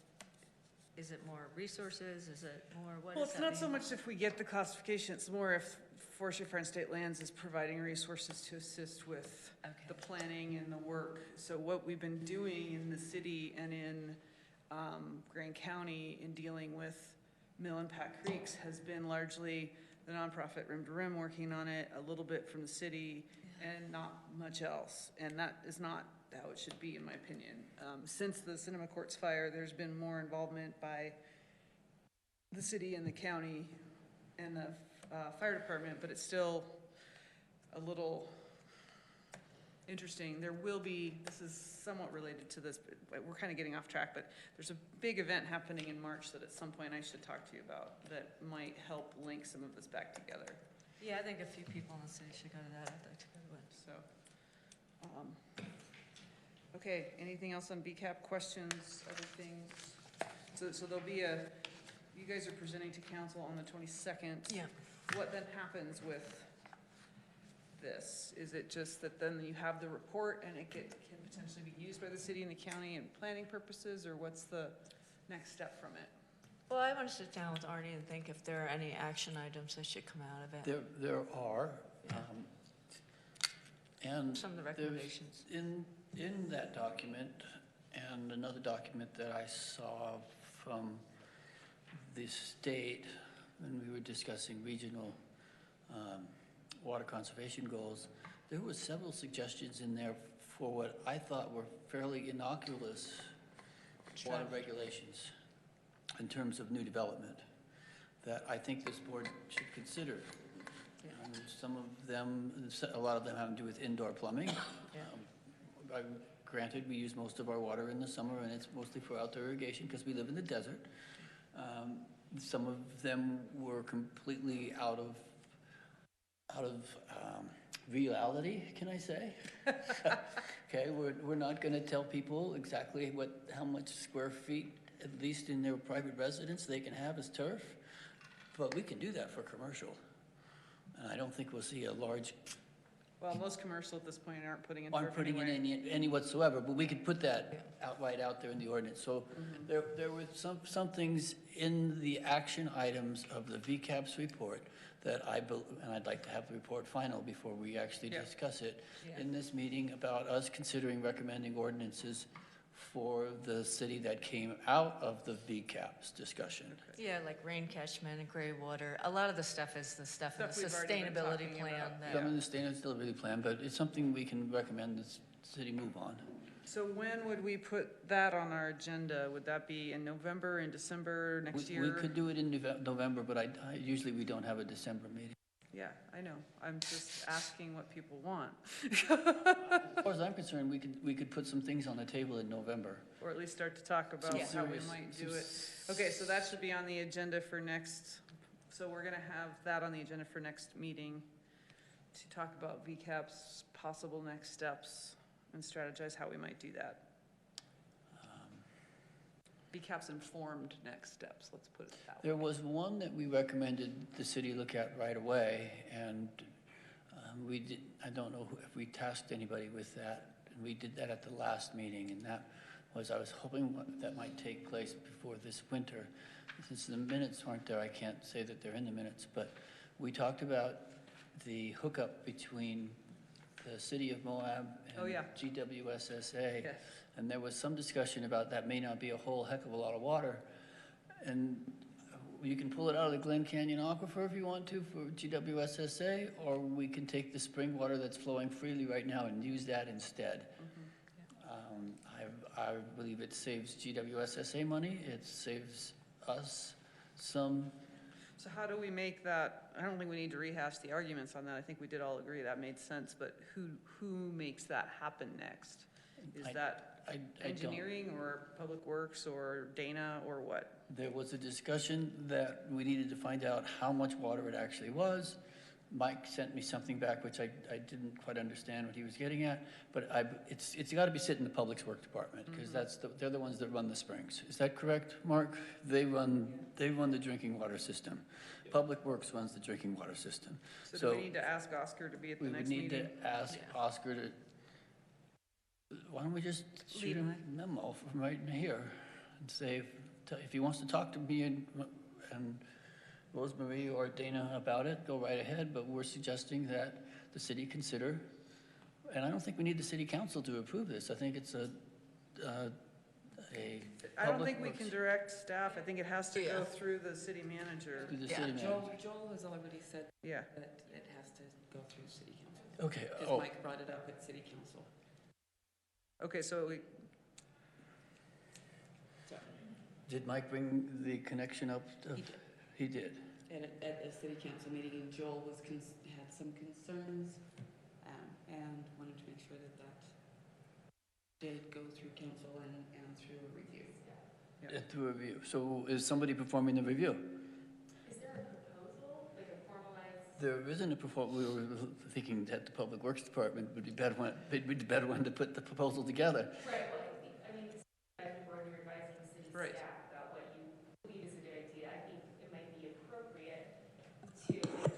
is it more resources? Is it more, what Well, does it's that not so mean? much if we get the classification, it's more if Forestry, Fire and State Lands is providing resources to assist with the planning and the work. So what we've been doing in the city and in Grand County in dealing with Mill and Pat Creeks has been largely the nonprofit Rim to Rim working on it, a little bit from the city, and not much else. And that is not how it should be, in my opinion. Since the Cinema Courts fire, there's been more involvement by the city and the county and the fire department, but it's still a little interesting. There will be, this is somewhat related to this, but we're kind of getting off track, but there's a big event happening in March that at some point I should talk to you about that might help link some of this back together. Yeah, I think a few people in the city should go to that. I'd like to go to it. So, okay, anything else on BCAP, questions, other things? So there'll be you guys are presenting to council on the 22nd. Yeah. What then happens with this? Is it just that then you have the report and it can potentially be used by the city and the county in planning purposes, or what's the next step from it? Well, I want to sit down with Arnie and think if there are any action items that should come out of it. There are, Yeah. and Some of the there's, recommendations. in that document, and another document that I saw from the state when we were discussing regional water conservation goals, there were several suggestions in there for what I thought were fairly innocuous water regulations in terms of new development that I think this board should consider. Some of them, a lot of them have to do with indoor plumbing. Granted, we use most of our water in the summer, and it's mostly for outdoor irrigation because we live in the desert. Some of them were completely out of reality, can I say? Okay, we're not going to tell people exactly how much square feet, at least in their private residence, they can have as turf, but we can do that for commercial. And I don't think we'll see a large. Well, most commercial at this point aren't putting in turf Aren't putting in anyway. any whatsoever, but we could put that right out there in the ordinance. So there were some things in the action items of the VCAP's report that and I'd like to have the report final before we actually discuss it in this meeting about us considering recommending ordinances for the city that came out of the VCAP's discussion. Yeah, like rain catchment and gray water. A lot of the stuff is the stuff in the Stuff we've already been sustainability talking plan. about. That, Some of the sustainability plan, but it's something we can recommend the city move on. So when would we put that on our agenda? Would that be in November, in December, next year? We could do it in November, but usually we don't have a December meeting. Yeah, I know. I'm just asking what people want. As far as I'm concerned, we could put some things on the table in November. Or at least start to talk about how we might do it. Okay, so that should be on the agenda for next, so we're gonna have that on the agenda for next meeting to talk about VCAP's possible next steps and strategize how we might do that. VCAP's informed next steps, let's put it that way. There was one that we recommended the city look at right away, and we did, I don't know if we tasked anybody with that, and we did that at the last meeting, and that was, I was hoping that might take place before this winter. Since the minutes aren't there, I can't say that they're in the minutes, but we talked about the hookup between the city of Moab and GWSSA. Yes. And there was some discussion about that may not be a whole heck of a lot of water. And you can pull it out of the Glen Canyon Aquifer if you want to for GWSSA, or we can take the spring water that's flowing freely right now and use that instead. I believe it saves GWSSA money. It saves us some. So how do we make that, I don't think we need to rehash the arguments on that. I think we did all agree that made sense, but who makes that happen next? Is that engineering or Public Works or Dana or what? There was a discussion that we needed to find out how much water it actually was. Mike sent me something back, which I didn't quite understand what he was getting at, but it's got to be sitting in the Public Works Department, because they're the ones that run the springs. Is that correct, Mark? They run the drinking water system. Public Works runs the drinking water system. So do we need to ask Oscar to be at the next meeting? We would need to ask Oscar to, why don't we just shoot him a memo from right in here and say, if he wants to talk to me and Rosemary or Dana about it, go right ahead, but we're suggesting that the city consider, and I don't think we need the city council to approve this. I think it's I don't think we can direct staff. I think it has to go through the city manager. Through the city manager. Joel has already said Yeah. that it has to go through city council. Okay. Because Mike brought it up at city council. Okay, so Did Mike bring the connection up? He did. He did. At a city council meeting, and Joel had some concerns and wanted to make sure that that did go through council and through a review. Through a review. So is somebody performing the review? Is there a proposal, like a formalized? There isn't a proposal. We were thinking that the Public Works Department would be better one to put the proposal together. Right, well, I mean, the board, you're advising the city Right. staff about what you believe is a good idea. I think it might be appropriate to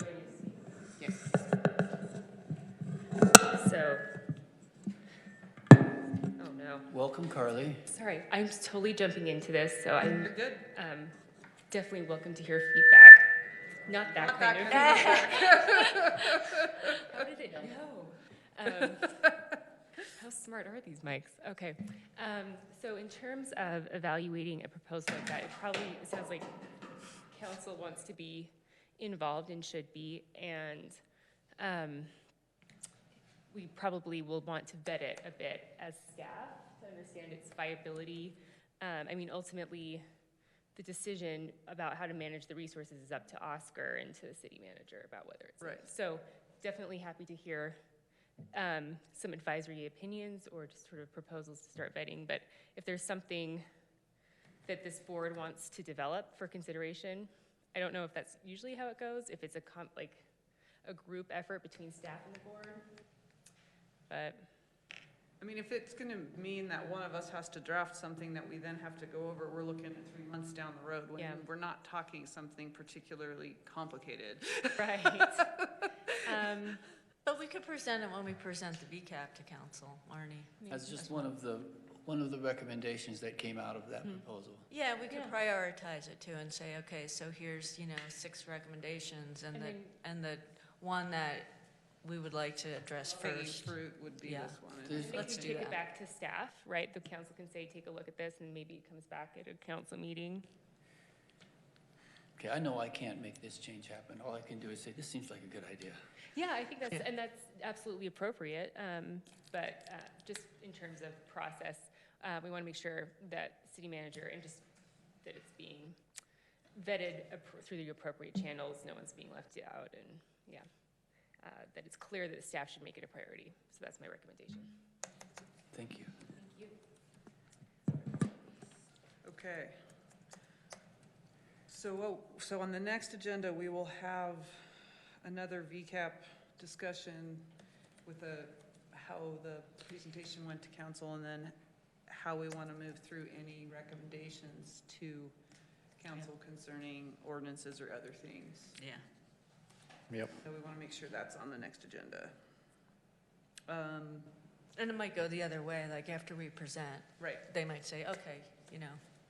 join you. Yes. So, oh no. Welcome, Carly. Sorry, I'm totally jumping into this, so I'm You're good. definitely welcome to hear feedback. Not that Not kind that of feedback. How did it know? How smart are these mics? Okay. So in terms of evaluating a proposal like that, it sounds like council wants to be involved and should be, and we probably will want to vet it a bit as staff to understand its viability. I mean, ultimately, the decision about how to manage the resources is up to Oscar and to the city manager about whether it's Right. So definitely happy to hear some advisory opinions or just sort of proposals to start vetting. But if there's something that this board wants to develop for consideration, I don't know if that's usually how it goes, if it's a group effort between staff and the board. But I mean, if it's gonna mean that one of us has to draft something that we then have to go over, we're looking at 3 months down the road when Yeah. we're not talking something particularly complicated. right. But we could present it when we present the VCAP to council, Arnie. That's just one of the recommendations that came out of that proposal. Yeah, we could Yeah. prioritize it too and say, okay, so here's, 6 recommendations and the one that we would like to address Hanging first. fruit would be Yeah. this one. and There's- I Let's think do we take that. it back to staff, right? The council can say, take a look at this, and maybe it comes back at a council meeting. Okay, I know I can't make this change happen. All I can do is say, this seems like a good idea. Yeah, I think that's absolutely appropriate. But just in terms of process, we want to make sure that city manager and just that it's being vetted through the appropriate channels. No one's being left out, and that it's clear that the staff should make it a priority. So that's my recommendation. Thank you. Thank you. Okay. So on the next agenda, we will have another VCAP discussion with how the presentation went to council and then how we want to move through any recommendations to council concerning ordinances or other things. Yeah. Yep. So we want to make sure that's on the next agenda. And it might go the other way, like after we present, Right. they might say, okay,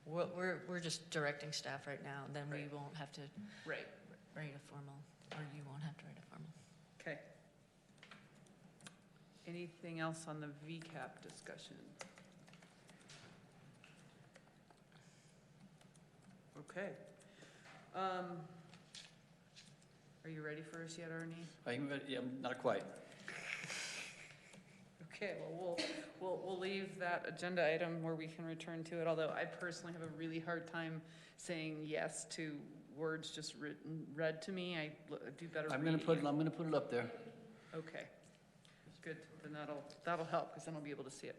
we're just directing staff right now, then we Right. won't have to Right. write a formal, or you won't have to write a formal. Okay. Anything else on the VCAP discussion? Okay. Are you ready for us yet, Arnie? I'm ready. Yeah, not quite. Okay, well, we'll leave that agenda item where we can return to it, although I personally have a really hard time saying yes to words just read to me. I do better I'm reading gonna it. put it up there. Okay, good, then that'll help, because then I'll be able to see it.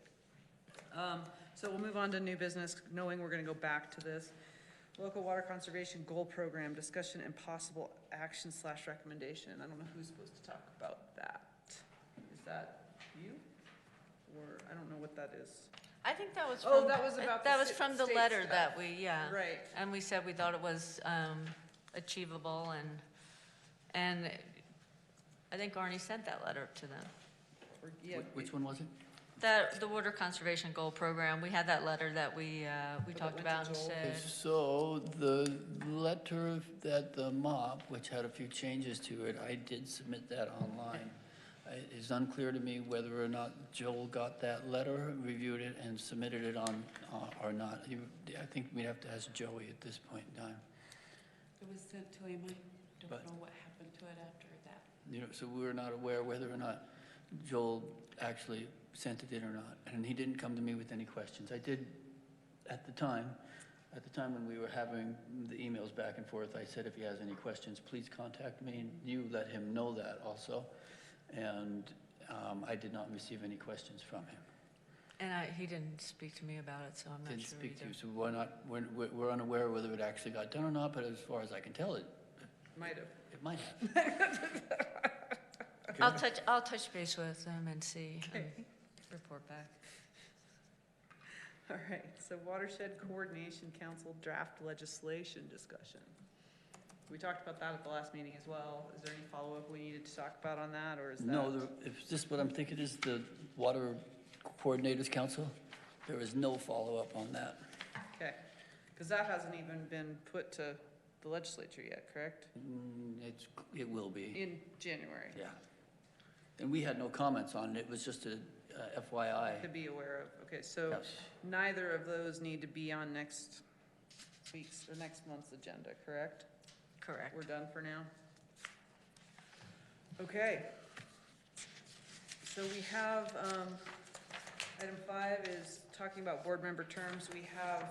So we'll move on to new business, knowing we're gonna go back to this. Local Water Conservation Goal Program, discussion and possible action / recommendation. I don't know who's supposed to talk about that. Is that you? Or, I don't know what that is. I think that was Oh, from, that was about that the was from the state letter stuff. that we, yeah. Right. And we said we thought it was achievable, and I think Arnie sent that letter to them. Or, yeah, Which one was it? The Water Conservation Goal Program, we had that letter that we talked went to about and Joel. said, So the letter that the Moab, which had a few changes to it, I did submit that online. It is unclear to me whether or not Joel got that letter, reviewed it, and submitted it on, or not. I think we'd have to ask Joey at this point in time. It was sent to him, I don't But- know what happened to it after that. So we're not aware whether or not Joel actually sent it in or not. And he didn't come to me with any questions. I did, at the time when we were having the emails back and forth, I said, if he has any questions, please contact me. And you let him know that also. And I did not receive any questions from him. And he didn't speak to me about it, so I'm not Didn't sure speak to either. you, so we're unaware whether it actually got done or not, but as far as I can tell, it Might have. might have. I'll touch base with them and see, and report back. All right, so Watershed Coordination Council draft legislation discussion. We talked about that at the last meeting as well. Is there any follow-up we needed to talk about on that, or is that? No, if this, what I'm thinking is the Water Coordinators Council, there is no follow-up on that. Okay, because that hasn't even been put to the legislature yet, correct? It will be, In January, yeah. And we had no comments on it, it was just a FYI. to be aware of. Okay, so Yes. neither of those need to be on next week's or next month's agenda, correct? Correct. We're done for now? Okay. So we have, item 5 is talking about board member terms. We have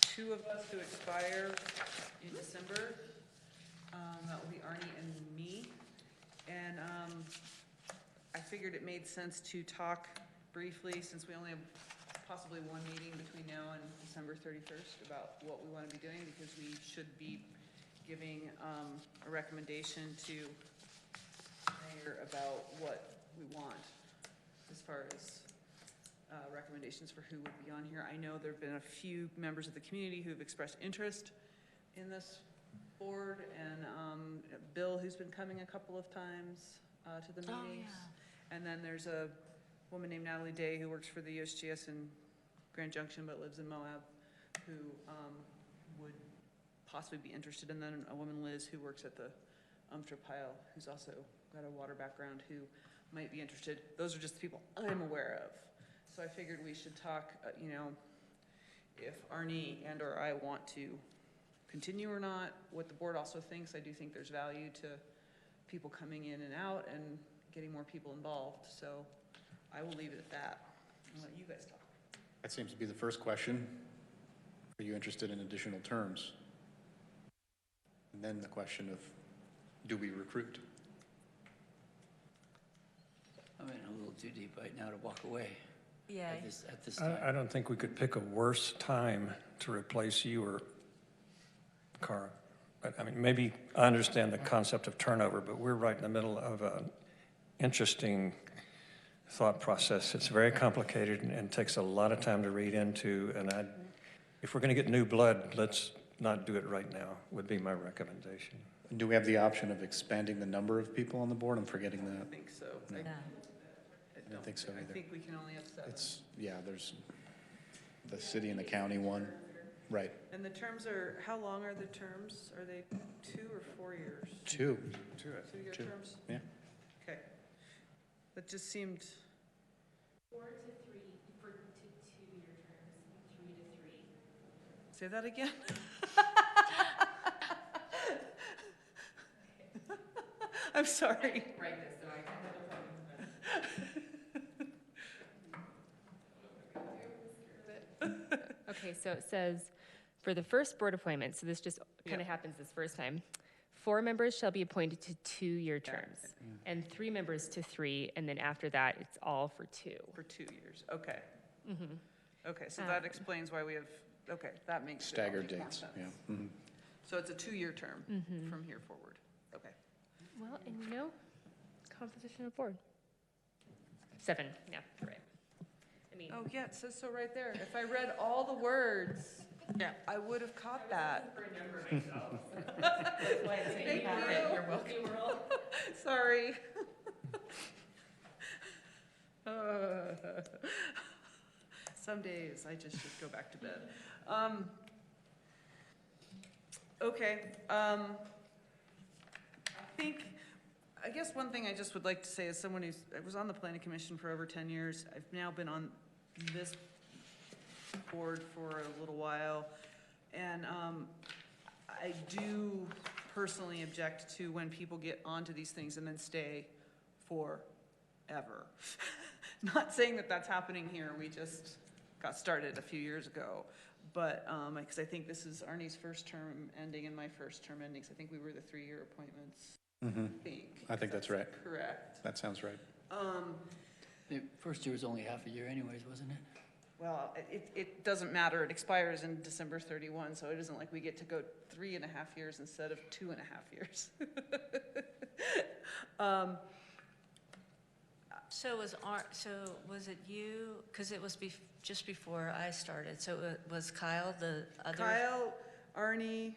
2 of us who expire in December. That will be Arnie and me. And I figured it made sense to talk briefly, since we only have possibly one meeting between now and December 31st, about what we want to be doing, because we should be giving a recommendation to mayor about what we want as far as recommendations for who would be on here. I know there have been a few members of the community who have expressed interest in this board, and Bill, who's been coming a couple of times to the meetings. And then there's a woman named Natalie Day who works for the USGS in Grand Junction but lives in Moab, who would possibly be interested. And then a woman, Liz, who works at the Pile, who's also got a water background, who might be interested. Those are just the people I'm aware of. So I figured we should talk, if Arnie and or I want to continue or not, what the board also thinks. I do think there's value to people coming in and out and getting more people involved. So I will leave it at that and let you guys talk. That seems to be the first question. Are you interested in additional terms? And then the question of, do we recruit? I'm in a little too deep right now to walk away Yeah. at this time. I don't think we could pick a worse time to replace you or Cara. But, I mean, maybe I understand the concept of turnover, but we're right in the middle of an interesting thought process. It's very complicated and takes a lot of time to read into, and if we're going to get new blood, let's not do it right now, would be my recommendation. And do we have the option of expanding the number of people on the board? I'm forgetting I that. think so. No. Yeah. I don't think so I either. think we can only have 7. It's, yeah, there's the city and the county one. Right. And the terms are, how long are the terms? Are they 2 or 4 years? 2. 2-year Two. terms? Yeah. Okay. That just seemed, 4 to 3, for 2-year terms, 3 to 3. say that again? I'm sorry. Write this, so I can. Okay, so it says, for the first board appointment, so this just kind of happens this first time, 4 members shall be appointed to 2-year terms, and 3 members to 3, and then after that, it's all for 2. For 2 years, okay. Okay, so that explains why we have, okay, that makes it all Staggered make more dates, sense. yeah. Mhm. So it's a 2-year term from here forward, okay. Well, and composition of board. 7, yeah, you're right. I mean, Oh, yeah, it says so right there. If I read all the words, I would have caught that. That's why I say you have it, you're welcome. Sorry. Some days I just should go back to bed. Okay, I guess one thing I just would like to say, as someone I was on the planning commission for over 10 years. I've now been on this board for a little while, and I do personally object to when people get onto these things and then stay forever. Not saying that that's happening here, we just got started a few years ago, but, because I think this is Arnie's first term ending and my first term ending, so I think we were the 3-year appointments. I think I think that's right. correct. That sounds right. The first year was only half a year anyways, wasn't it? Well, it doesn't matter, it expires in December 31, so it isn't like we get to go 3.5 years instead of 2.5 years. So was it you, because it was just before I started, so it was Kyle, the other? Kyle, Arnie,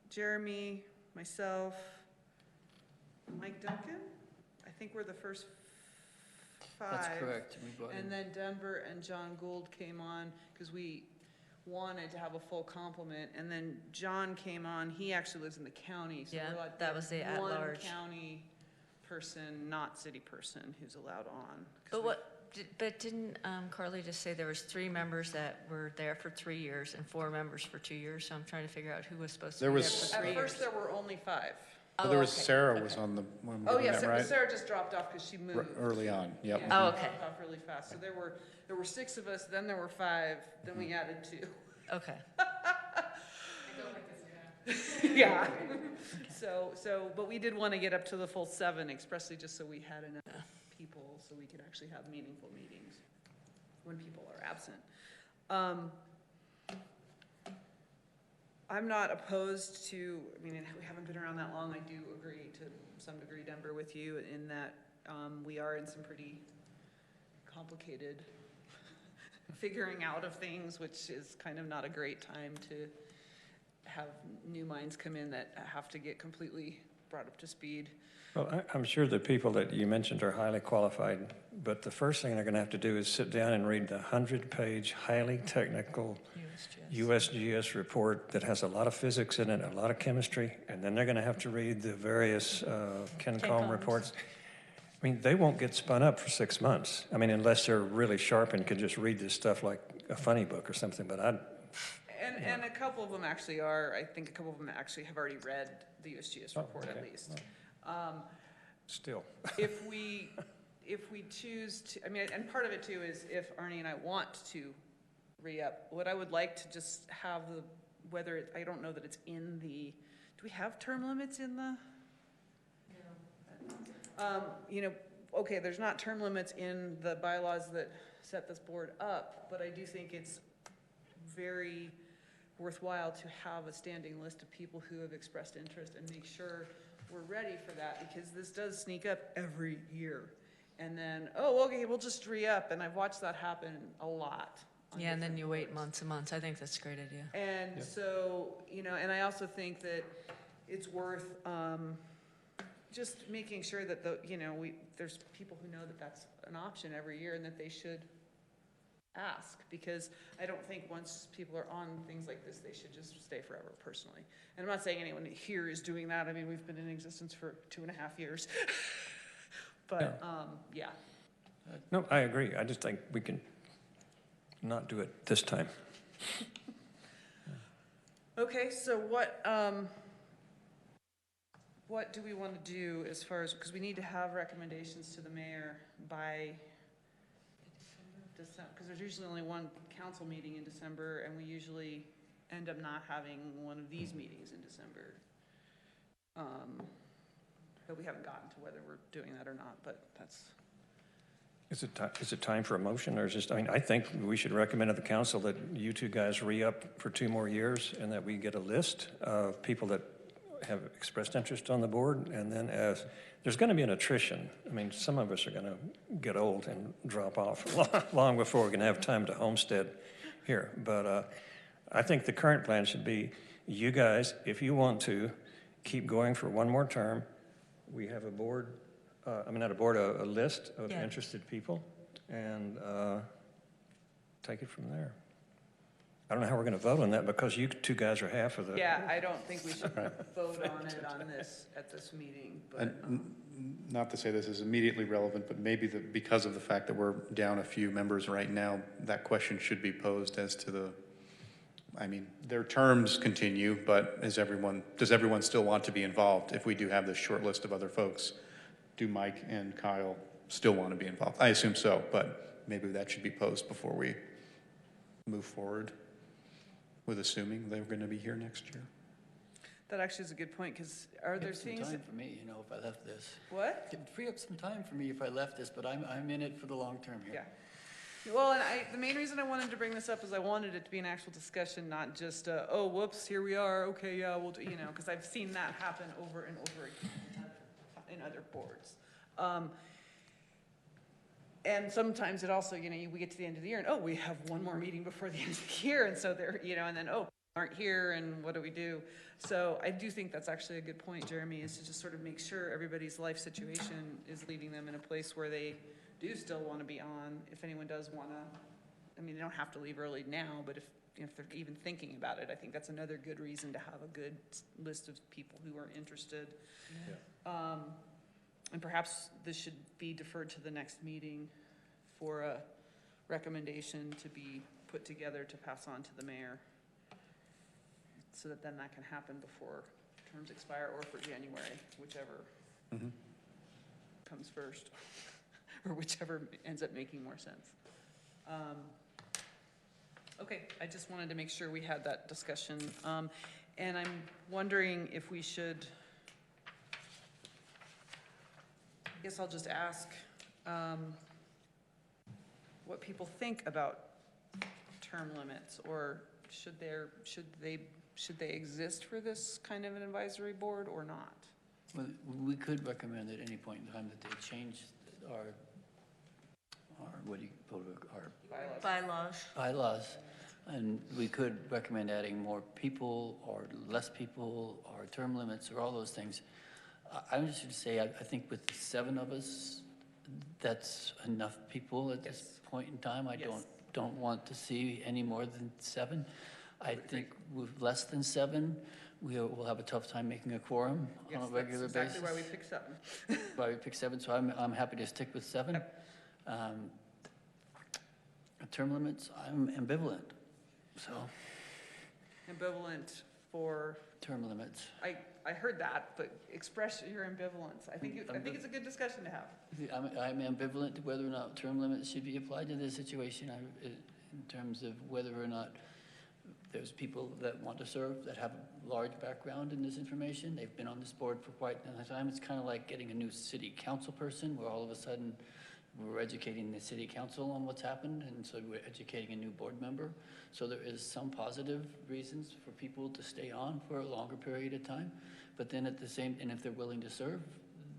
Jeremy, myself, Mike Duncan, I think we're the first 5. That's correct. We brought in- And then Denver and John Gould came on because we wanted to have a full complement. And then John came on, he actually lives in the county. So Yeah, we're allowed to that have was the one at-large. county person, not city person, who's allowed on. 'Cause But we- but didn't Carly just say there was 3 members that were there for 3 years and 4 members for 2 years? So I'm trying to figure out who was supposed to There be there was- for 3 At years. first, there were only 5. Well, there was okay, Sarah was okay. on the, when we Oh, did yes, that, right? Sarah just dropped off because she moved. Early on, yep. Yeah, Oh, she okay. dropped off really fast. So there were 6 of us, then there were 5, then we added 2. Okay. Yeah. But we did want to get up to the full 7 expressly just so we had enough people so we could actually have meaningful meetings when people are absent. I'm not opposed to, I mean, we haven't been around that long. I do agree to some degree, Denver, with you in that we are in some pretty complicated figuring out of things, which is kind of not a great time to have new minds come in that have to get completely brought up to speed. Well, I'm sure the people that you mentioned are highly qualified, but the first thing they're going to have to do is sit down and read the 100-page, highly technical USGS report that has a lot of physics in it, a lot of chemistry, and then they're going to have to read the various CANCOM reports. I mean, they won't get spun up for 6 months. I mean, unless they're really sharp and can just read this stuff like a funny book or something, but And a couple of them actually are, I think a couple of them actually have already read the USGS report at least. Still. If we choose to, I mean, and part of it too is if Arnie and I want to re-up, what I would like to just have I don't know that it's in the, do we have term limits in the? No. Okay, there's not term limits in the bylaws that set this board up, but I do think it's very worthwhile to have a standing list of people who have expressed interest and make sure we're ready for that, because this does sneak up every year. And then, oh, okay, we'll just re-up, and I've watched that happen a lot. Yeah, and then you wait months and months. I think that's a great idea. And so, and I also think that it's worth just making sure that there's people who know that that's an option every year and that they should ask, because I don't think once people are on things like this, they should just stay forever, personally. And I'm not saying anyone here is doing that. I mean, we've been in existence for 2.5 years. But, yeah. No, I agree. I just think we can not do it this time. Okay, so what do we want to do as far as, because we need to have recommendations to the mayor by December, because there's usually only one council meeting in December, and we usually end up not having one of these meetings in December. But we haven't gotten to whether we're doing that or not, but that's. Is it time for a motion, or is just, I mean, I think we should recommend to the council that you two guys re-up for 2 more years, and that we get a list of people that have expressed interest on the board, and then as, there's going to be an attrition. I mean, some of us are going to get old and drop off long before we're going to have time to homestead here. But I think the current plan should be, you guys, if you want to, keep going for 1 more term. We have a board, a list of interested people, and take it from there. I don't know how we're going to vote on that, because you 2 guys are half of the. Yeah, I don't think we should vote on it on this, at this meeting, but. And not to say this is immediately relevant, but maybe because of the fact that we're down a few members right now, that question should be posed as to their terms continue, but does everyone still want to be involved? If we do have this short list of other folks, do Mike and Kyle still want to be involved? I assume so, but maybe that should be posed before we move forward with assuming they're going to be here next year. That actually is a good point, because are there Free up things, some time for me, you know, if I left this. what? It'd free up some time for me if I left this, but I'm in it for the long term here. Yeah. Well, and the main reason I wanted to bring this up is I wanted it to be an actual discussion, not just, oh, whoops, here we are, okay, yeah, we'll do, because I've seen that happen over and over again in other boards. And sometimes it also, we get to the end of the year and, oh, we have one more meeting before the end of the year. And so they're, and then, oh, aren't here and what do we do? So I do think that's actually a good point, Jeremy, is to just sort of make sure everybody's life situation is leaving them in a place where they do still want to be on. If anyone does want to, they don't have to leave early now, but if they're even thinking about it, I think that's another good reason to have a good list of people who are interested. Yeah. And perhaps this should be deferred to the next meeting for a recommendation to be put together to pass on to the mayor, so that then that can happen before terms expire or for January, whichever comes first, or whichever ends up making more sense. Okay, I just wanted to make sure we had that discussion. And I'm wondering if we should, I guess I'll just ask what people think about term limits, or should they exist for this kind of an advisory board or not? Well, we could recommend at any point in time that they change our bylaws. And we could recommend adding more people or less people or term limits or all those things. I'm just going to say, I think with 7 of us, that's enough people at this point in time. I don't want to see any more than 7. I think with less than 7, we'll have a tough time making a quorum on a regular basis. That's exactly why we picked 7. Why we picked 7, so I'm happy to stick with 7. Term limits, I'm ambivalent, so. Ambivalent for? Term limits. I heard that, but express your ambivalence. I think it's a good discussion to have. I'm ambivalent to whether or not term limits should be applied to this situation in terms of whether or not there's people that want to serve that have a large background in this information. They've been on this board for quite a time. It's kind of like getting a new city council person where all of a sudden we're educating the city council on what's happened, and so we're educating a new board member. So there is some positive reasons for people to stay on for a longer period of time, but then at the same, and if they're willing to serve,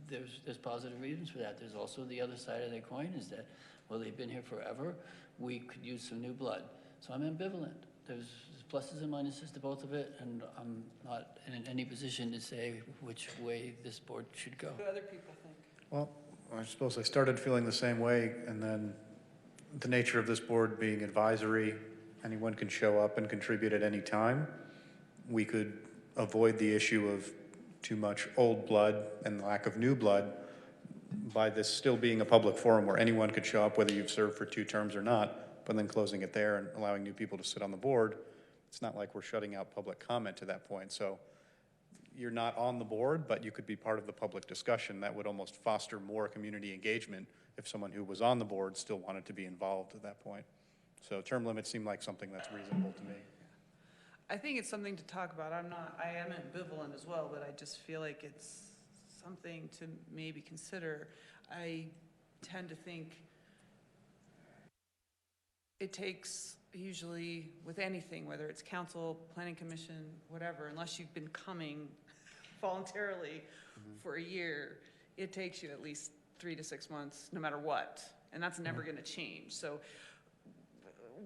there's positive reasons for that. There's also the other side of the coin is that, well, they've been here forever. We could use some new blood. So I'm ambivalent. There's pluses and minuses to both of it, and I'm not in any position to say which way this board should go. What do other people think? Well, I suppose I started feeling the same way, and then the nature of this board being advisory, anyone can show up and contribute at any time. We could avoid the issue of too much old blood and lack of new blood by this still being a public forum where anyone could show up, whether you've served for 2 terms or not, but then closing it there and allowing new people to sit on the board. It's not like we're shutting out public comment to that point. So you're not on the board, but you could be part of the public discussion. That would almost foster more community engagement if someone who was on the board still wanted to be involved at that point. So term limits seem like something that's reasonable to me. I think it's something to talk about. I am ambivalent as well, but I just feel like it's something to maybe consider. I tend to think it takes, usually with anything, whether it's council, planning commission, whatever, unless you've been coming voluntarily for a year, it takes you at least 3 to 6 months, no matter what. And that's never going to change. So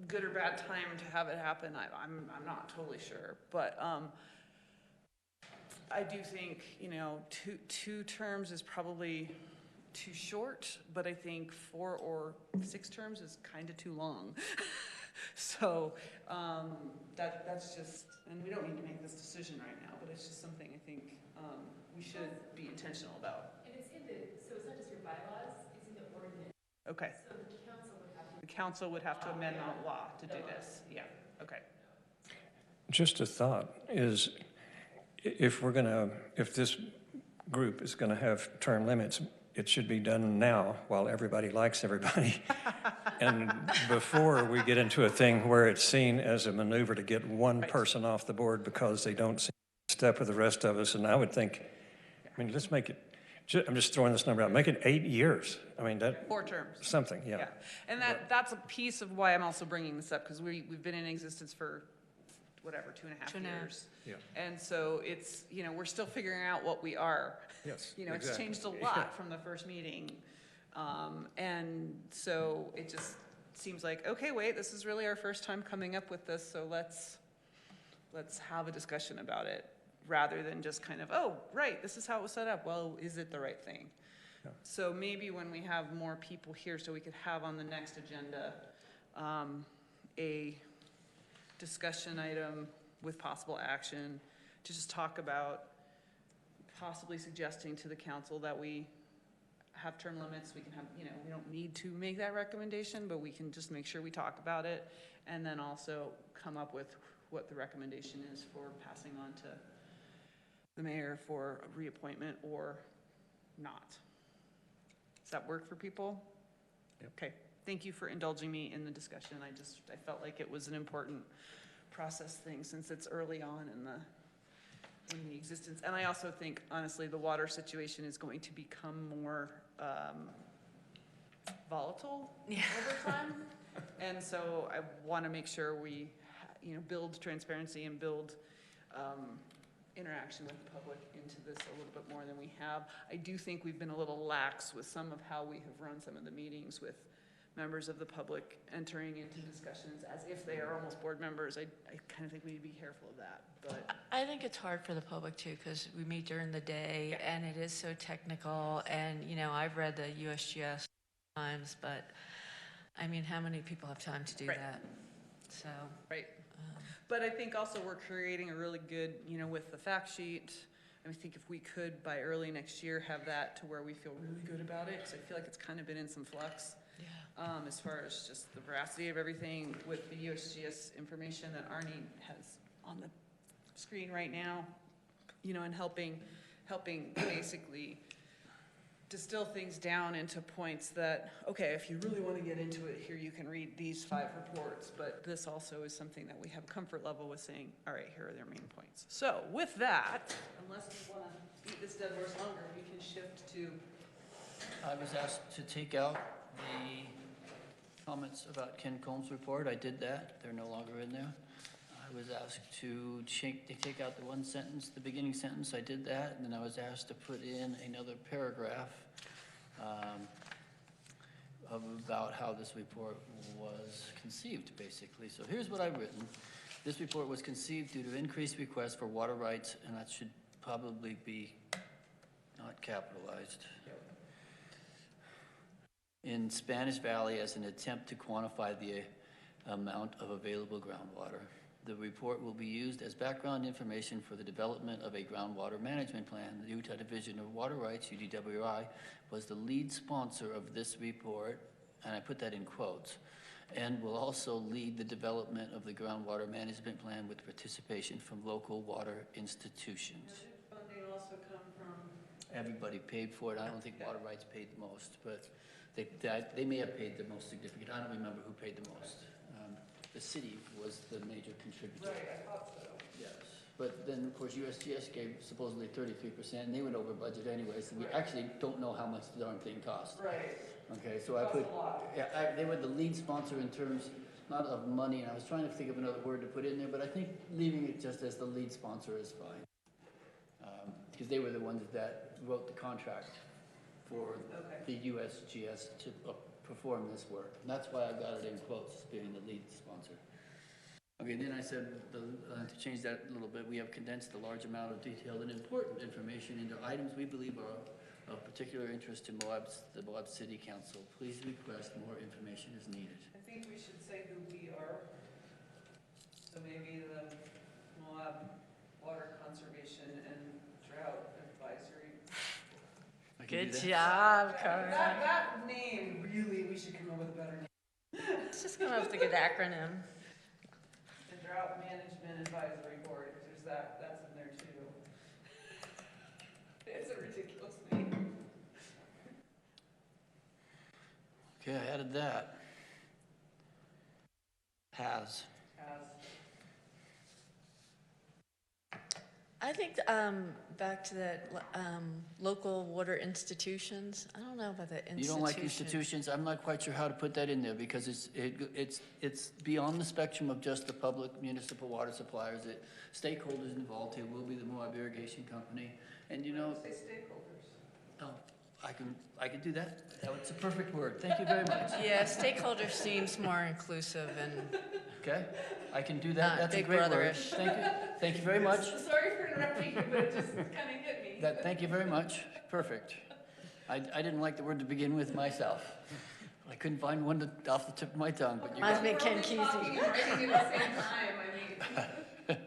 good or bad time to have it happen, I'm not totally sure. But I do think, two terms is probably too short, but I think 4 or 6 terms is kind of too long. So that's just, and we don't need to make this decision right now, but it's just something I think we should be intentional about. And it's so it's not just your bylaws, it's in the ordinance. Okay. So the council would have to amend the law to do this. Yeah, okay. Just a thought is, if this group is going to have term limits, it should be done now while everybody likes everybody. And before we get into a thing where it's seen as a maneuver to get one person off the board because they don't seem step with the rest of us, and I would think, I mean, let's make it, I'm just throwing this number out, make it 8 years. I mean, that, 4 terms. something, yeah. Yeah, and that's a piece of why I'm also bringing this up, because we've been in existence for, whatever, 2.5 years. Yeah. And so it's, we're still figuring out what we are. Yes, It's exactly. changed a lot from the first meeting. And so it just seems like, okay, wait, this is really our first time coming up with this, so let's have a discussion about it, rather than just kind of, oh, right, this is how it was set up. Well, is it the right thing? Yeah. So maybe when we have more people here, so we could have on the next agenda a discussion item with possible action to just talk about possibly suggesting to the council that we have term limits. We can have, we don't need to make that recommendation, but we can just make sure we talk about it, and then also come up with what the recommendation is for passing on to the mayor for a reappointment or not. Does that work for people? Yep. Okay, thank you for indulging me in the discussion. I felt like it was an important process thing since it's early on in the existence. And I also think, honestly, the water situation is going to become more volatile over time. And so I want to make sure we, build transparency and build interaction with the public into this a little bit more than we have. I do think we've been a little lax with some of how we have run some of the meetings with members of the public entering into discussions as if they are almost board members. I kind of think we need to be careful of that, but. I think it's hard for the public too, because we meet during the day and it is so technical, and I've read the USGS times, but I mean, how many people have time to do that? So. Right. But I think also we're creating a really good, with the fact sheet. I think if we could by early next year have that to where we feel really good about it, because I feel like it's kind of been in some flux. As far as just the veracity of everything with the USGS information that Arnie has on the screen right now, and helping basically distill things down into points that, okay, if you really want to get into it, here you can read these 5 reports, but this also is something that we have a comfort level with saying, all right, here are their main points. So with that, unless you want to beat this dead horse longer, we can shift to. I was asked to take out the comments about Ken Combs' report. I did that. They're no longer in there. I was asked to take out the one sentence, the beginning sentence. I did that. And then I was asked to put in another paragraph about how this report was conceived, basically. So here's what I've written. This report was conceived due to increased requests for water rights, and that should probably be not capitalized, in Spanish Valley as an attempt to quantify the amount of available groundwater. The report will be used as background information for the development of a groundwater management plan. The Utah Division of Water Rights, UDWI, was the lead sponsor of this report, and I put that in quotes, and will also lead the development of the groundwater management plan with participation from local water institutions. Where did funding also come from? Everybody paid for it. I don't think Water Rights paid the most, but they may have paid the most significant. I don't remember who paid the most. The city was the major contributor. Right, I thought so. Yes. But then, of course, USGS gave supposedly 33%, and they went over budget anyway, so we actually don't know how much the darn thing cost. Right. Okay, so I put, they were the lead sponsor in terms, not of money, and I was trying to think of another word to put in there, but I think leaving it just as the lead sponsor is fine. Because they were the ones that wrote the contract for the USGS to perform this work. And that's why I got it in quotes, being the lead sponsor. Okay, then I said, to change that a little bit, we have condensed a large amount of detailed and important information into items we believe are of particular interest to the Moab City Council. Please request more information as needed. I think we should say who we are. So maybe the Moab Water Conservation and Drought Advisory. Good job, Carmen. That name, really, we should come up with a better name. Let's just come up with a good acronym. The Drought Management Advisory Board, there's that's in there too. It's a ridiculous name. Okay, I added that. Has. I think, back to that, local water institutions, I don't know about the institutions. You don't like institutions? I'm not quite sure how to put that in there because it's beyond the spectrum of just the public municipal water suppliers. It stakeholders involved here will be the Moab Irrigation Company, and you know. Say stakeholders. Oh, I can do that. That's a perfect word. Thank you very much. Yeah, stakeholder seems more inclusive and Okay, I can do that. Not That's a Big great word. Brother-ish. Thank you. Thank you very much. Sorry for interrupting you, but it just kind of hit me. Thank you very much. Perfect. I didn't like the word to begin with myself. I couldn't find one off the tip of my tongue, but you Mine's got been Ken We're only talking Kesey. and writing at the same time, I mean.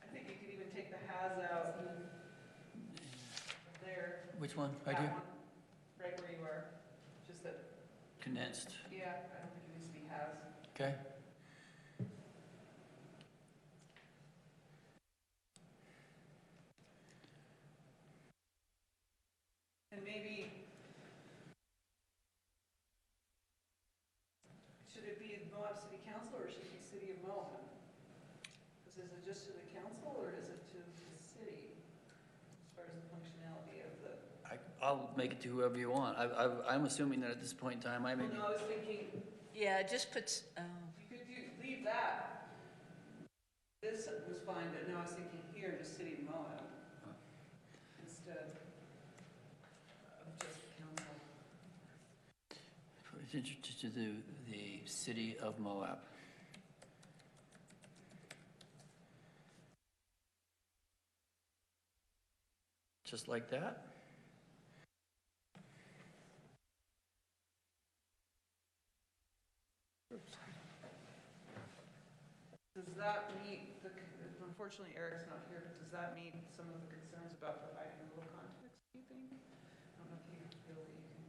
I think you could even take the has out there. Which one? That Right here? one, right where you are. Just that, Condensed. yeah, I don't think it needs to be has. Okay. And maybe, should it be Moab City Council or should it be City of Moab? Because is it just to the council or is it to the city? As far as the functionality of the. I'll make it to whoever you want. I'm assuming that at this point in time, I may Well, be. no, I was thinking, Yeah, it just puts, you could leave that. This was fine, but now I was thinking here, just City of Moab. Instead of just council. To the city of Moab. Just like that? Does that meet the, unfortunately Eric's not here, but does that meet some of the concerns about providing a little context, do you think? I don't know if you feel that you can.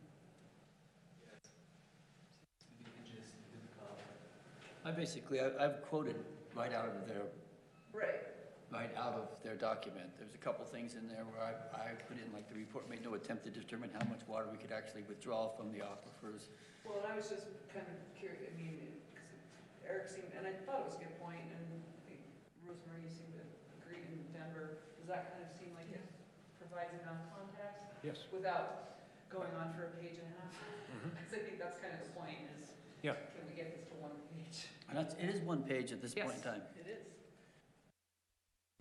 I've quoted right out of their, Right. right out of their document. There's a couple things in there where I put in, like, the report made no attempt to determine how much water we could actually withdraw from the aquifers. Well, and I was just kind of curious, I mean, because Eric seemed, and I thought it was a good point, and I think Rosemary seemed to agree in Denver. Does that kind of seem like it provides enough context? Yes. Without going on for a page and a half? Because I think that's kind of the point is, Yeah. can we get this to one page? And it is one page at this point in time. It is.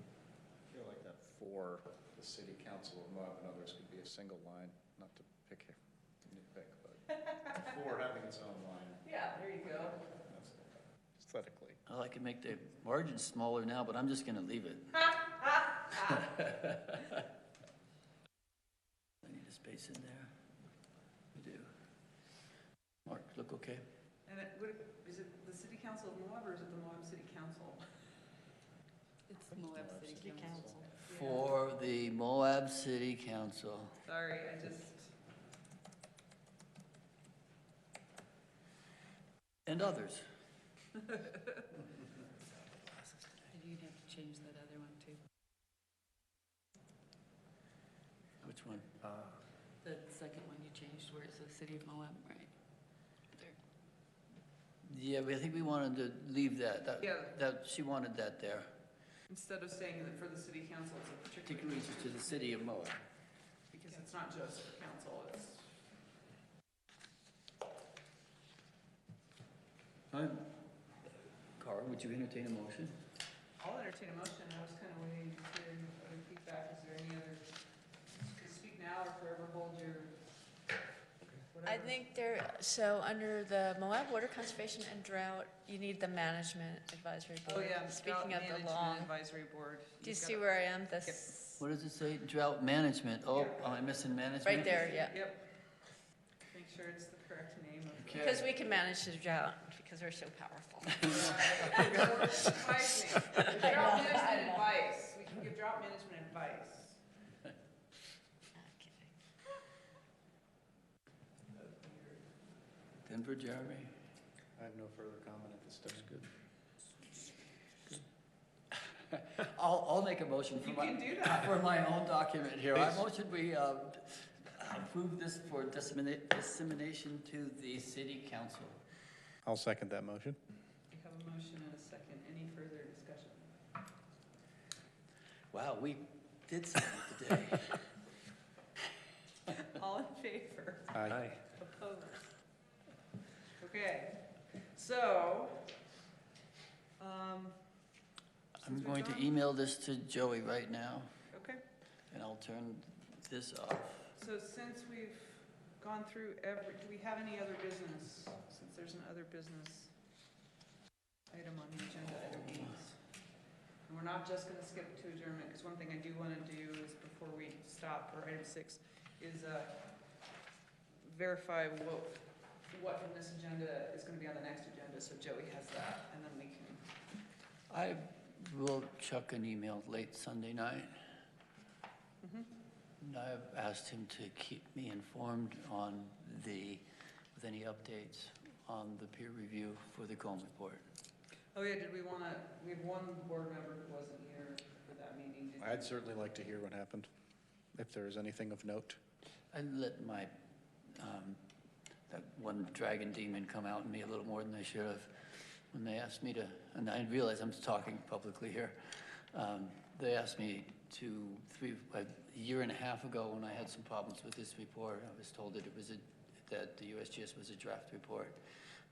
I feel like that for the city council of Moab and others could be a single line, not to nitpick, but for having its own line, Yeah, there you go. that's aesthetically. Well, I could make the margins smaller now, but I'm just gonna leave it. I need a space in there. I do. Mark, look okay? And is it the city council of Moab or is it the Moab City Council? It's Moab City Council. For the Moab City Council. Sorry, I just, And others. And you'd have to change that other one too. Which one? The second one you changed where it says City of Moab, right? There. Yeah, I think we wanted to leave that. Yeah. That she wanted that there. instead of saying that for the city council, it's a particular, Particularly to the city of Moab. because it's not just for council, it's. Carl, would you entertain a motion? I'll entertain a motion. I was kind of waiting to hear other feedback. Is there any other, you can speak now or forever hold your, I whatever. think so under the Moab Water Conservation and Drought, you need the Management Advisory Oh, Board. yeah. Speaking Drought of the Management long, Advisory Board. do you You've see got- where I am? This, What does it say? Drought management. Oh, am I missing management? right there, yeah. Yep. Make sure it's the correct name of. Okay. Because we can manage the drought, because we're so powerful. Advise me. Drought management advice. We can give drought management advice. Okay. Denver, Jeremy? I have no further comment at this time. I'll make a motion You can do that. for my own document here. I motion we approve this for dissemination to the city council. I'll second that motion. We have a motion and a second. Any further discussion? Wow, we did something today. All in favor? Aye. Opposed? Okay, so, I'm since going we've to gone- email this to Joey right now, Okay, and I'll turn this off. so since we've gone through do we have any other business? Since there's an other business item on the agenda, item 8. And we're not just gonna skip to adjournment, because one thing I do wanna do is, before we stop for item 6, is verify what from this agenda is gonna be on the next agenda, so Joey has that, and then we can, I wrote Chuck an email late Sunday night. And I've asked him to keep me informed with any updates on the peer review for the Comb report. oh yeah, we have one board member who wasn't here for that meeting. I'd certainly like to hear what happened, if there is anything of note. I let my, that one dragon demon come out in me a little more than they should have when they asked me to, and I realize I'm talking publicly here. They asked me a year and a half ago, when I had some problems with this report, I was told that that the USGS was a draft report.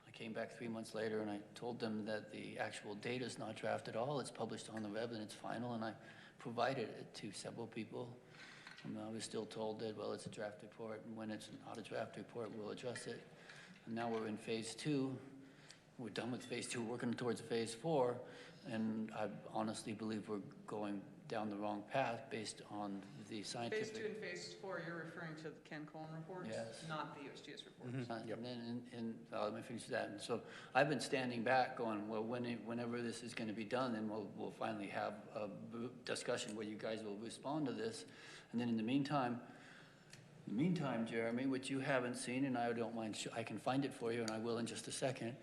I came back 3 months later and I told them that the actual data is not draft at all. It's published on the web and it's final, and I provided it to several people. And I was still told that, well, it's a draft report, and when it's not a draft report, we'll address it. And now we're in phase 2. We're done with phase 2, working towards phase 4, and I honestly believe we're going down the wrong path based on the scientific. Phase 2 and phase 4, you're referring to the Ken Cohen reports? Yes. Not the USGS reports? And then, let me finish that. And so I've been standing back going, well, whenever this is going to be done, then we'll finally have a discussion where you guys will respond to this. And then in the meantime, Jeremy, which you haven't seen, and I don't mind, I can find it for you, and I will in just a second.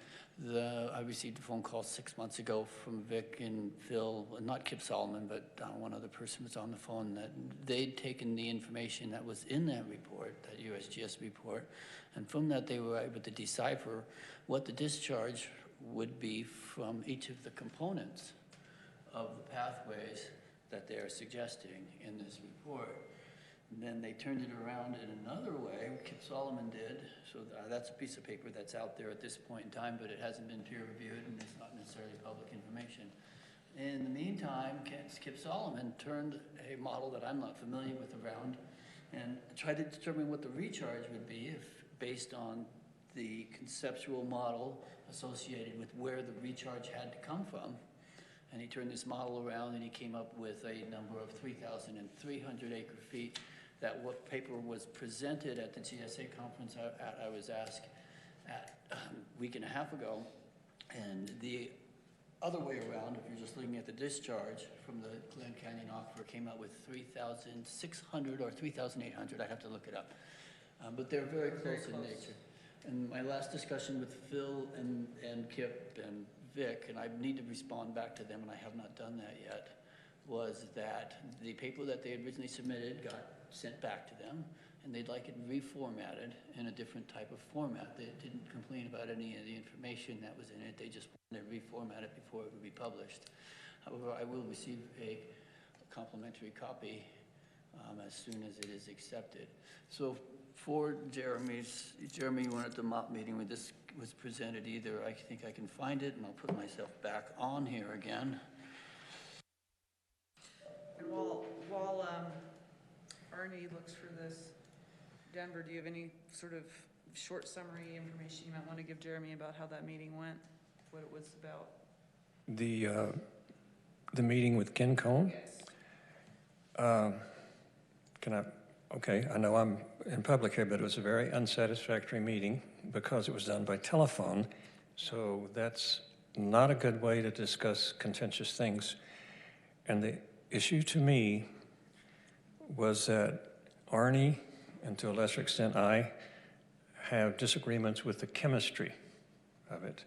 I received a phone call 6 months ago from Vic and Phil, not Kip Solomon, but one other person was on the phone, that they'd taken the information that was in that report, that USGS report, and from that they were able to decipher what the discharge would be from each of the components of the pathways that they're suggesting in this report. And then they turned it around in another way, Kip Solomon did. So that's a piece of paper that's out there at this point in time, but it hasn't been peer reviewed and it's not necessarily public information. In the meantime, Kip Solomon turned a model that I'm not familiar with around and tried to determine what the recharge would be based on the conceptual model associated with where the recharge had to come from. And he turned this model around and he came up with a number of 3,300 acre feet. That what paper was presented at the GSA conference I was asked at a week and a half ago. And the other way around, if you're just looking at the discharge from the Glen Canyon Aquifer, came out with 3,600 or 3,800. I'd have to look it up. But they're very close in nature. And my last discussion with Phil and Kip and Vic, and I need to respond back to them, and I have not done that yet, was that the paper that they had originally submitted got sent back to them, and they'd like it reformatted in a different type of format. They didn't complain about any of the information that was in it. They just wanted to reformat it before it would be published. However, I will receive a complimentary copy as soon as it is accepted. So for Jeremy, you weren't at the MOP meeting when this was presented either. I think I can find it, and I'll put myself back on here again. And while Arnie looks for this, Denver, do you have any sort of short summary information you might want to give Jeremy about how that meeting went, what it was about? The meeting with Ken Cohen? Yes. Okay, I know I'm in public here, but it was a very unsatisfactory meeting because it was done by telephone. So that's not a good way to discuss contentious things. And the issue to me was that Arnie, and to a lesser extent I, have disagreements with the chemistry of it.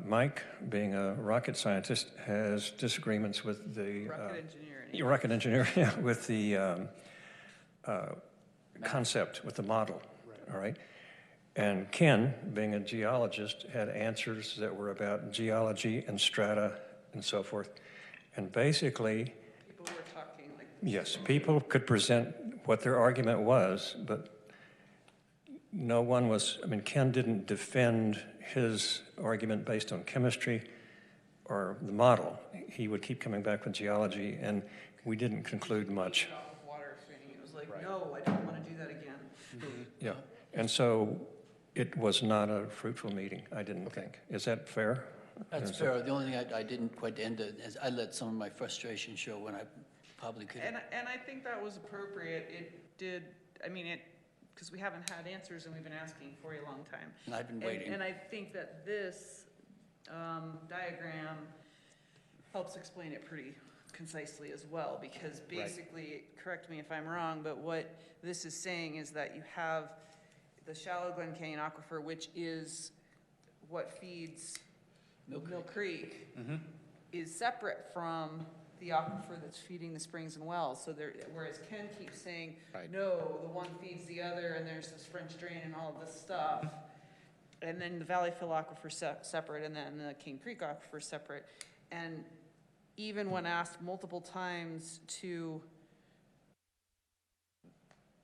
Mike, being a rocket scientist, has disagreements with the rocket engineer, yeah, with the concept, with the model. Right. All right. And Ken, being a geologist, had answers that were about geology and strata and so forth. And basically, People yes, people could present what their argument was, but no one was, I mean, Ken didn't defend his argument based on chemistry or the model. He would keep coming back with geology, and we didn't conclude much. Water thing, it was like, no, I don't want to do that again. Yeah, and so it was not a fruitful meeting, I didn't think. Is that fair? That's Is fair. The only thing I didn't quite end it is I let some of my frustration show when I probably could have. And I think that was appropriate. It did, I mean, because we haven't had answers and we've been asking for a long time. And I've been waiting. And I think that this diagram helps explain it pretty concisely as well, because basically, correct me if I'm wrong, but what this is saying is that you have the shallow Glen Canyon aquifer, which is what feeds Mill Creek, is separate from the aquifer that's feeding the springs and wells. So there, whereas Ken keeps saying, no, the one feeds the other, and there's this French drain and all of this stuff. And then the Valley Fill aquifer separate, and then the King Creek aquifer separate. And even when asked multiple times to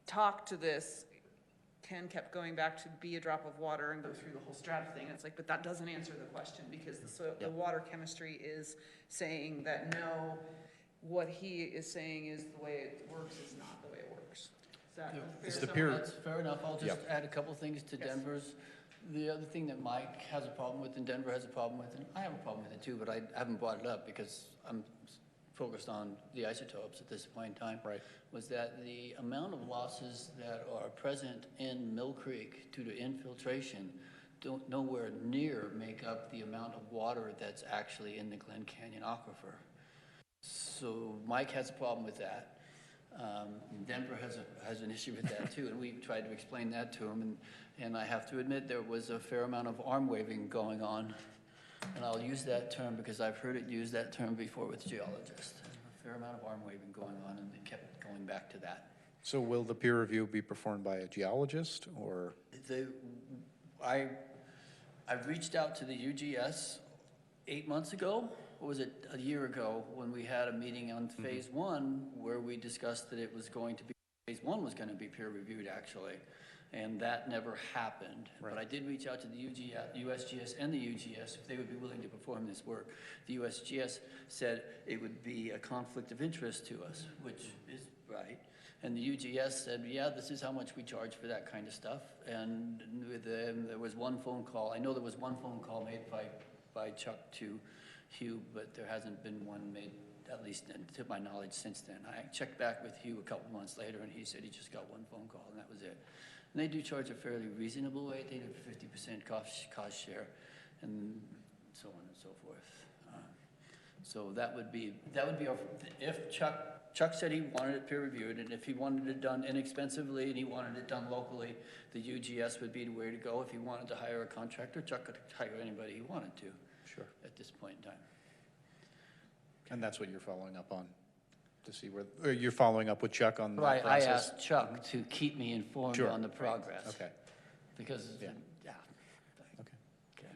talk to this, Ken kept going back to be a drop of water and go through the whole strata thing. It's like, but that doesn't answer the question, because the water chemistry is saying that no, what he is saying is the way it works is not the way it works. Is that fair? That's fair enough. I'll just add a couple things to Denver's. The other thing that Mike has a problem with and Denver has a problem with, and I have a problem with it too, but I haven't brought it up because I'm focused on the isotopes at this point in time, was that the amount of losses that are present in Mill Creek due to infiltration don't nowhere near make up the amount of water that's actually in the Glen Canyon aquifer. So Mike has a problem with that. Denver has an issue with that too, and we tried to explain that to him, and I have to admit there was a fair amount of arm waving going on. And I'll use that term because I've heard it used that term before with geologists. A fair amount of arm waving going on, and they kept going back to that. So will the peer review be performed by a geologist, or? I reached out to the UGS 8 months ago, or was it a year ago, when we had a meeting on phase one where we discussed that it was going to be, phase one was going to be peer reviewed actually. And that never happened. But I did reach out to the USGS and the UGS if they would be willing to perform this work. The USGS said it would be a conflict of interest to us, which is right. And the UGS said, yeah, this is how much we charge for that kind of stuff. And with them, there was one phone call. I know there was one phone call made by Chuck to Hugh, but there hasn't been one made, at least to my knowledge, since then. I checked back with Hugh a couple months later, and he said he just got one phone call, and that was it. And they do charge a fairly reasonable rate. They do 50% cost share, and so on and so forth. So that would be our, if Chuck said he wanted it peer reviewed, and if he wanted it done inexpensively and he wanted it done locally, the UGS would be the way to go. If he wanted to hire a contractor, Chuck could hire anybody he wanted to. Sure. At this point in time. And that's what you're following up on, to see where, or you're following up with Chuck on that Right, process? I asked Chuck to keep me informed on the progress. Okay. Because, Yeah. Okay.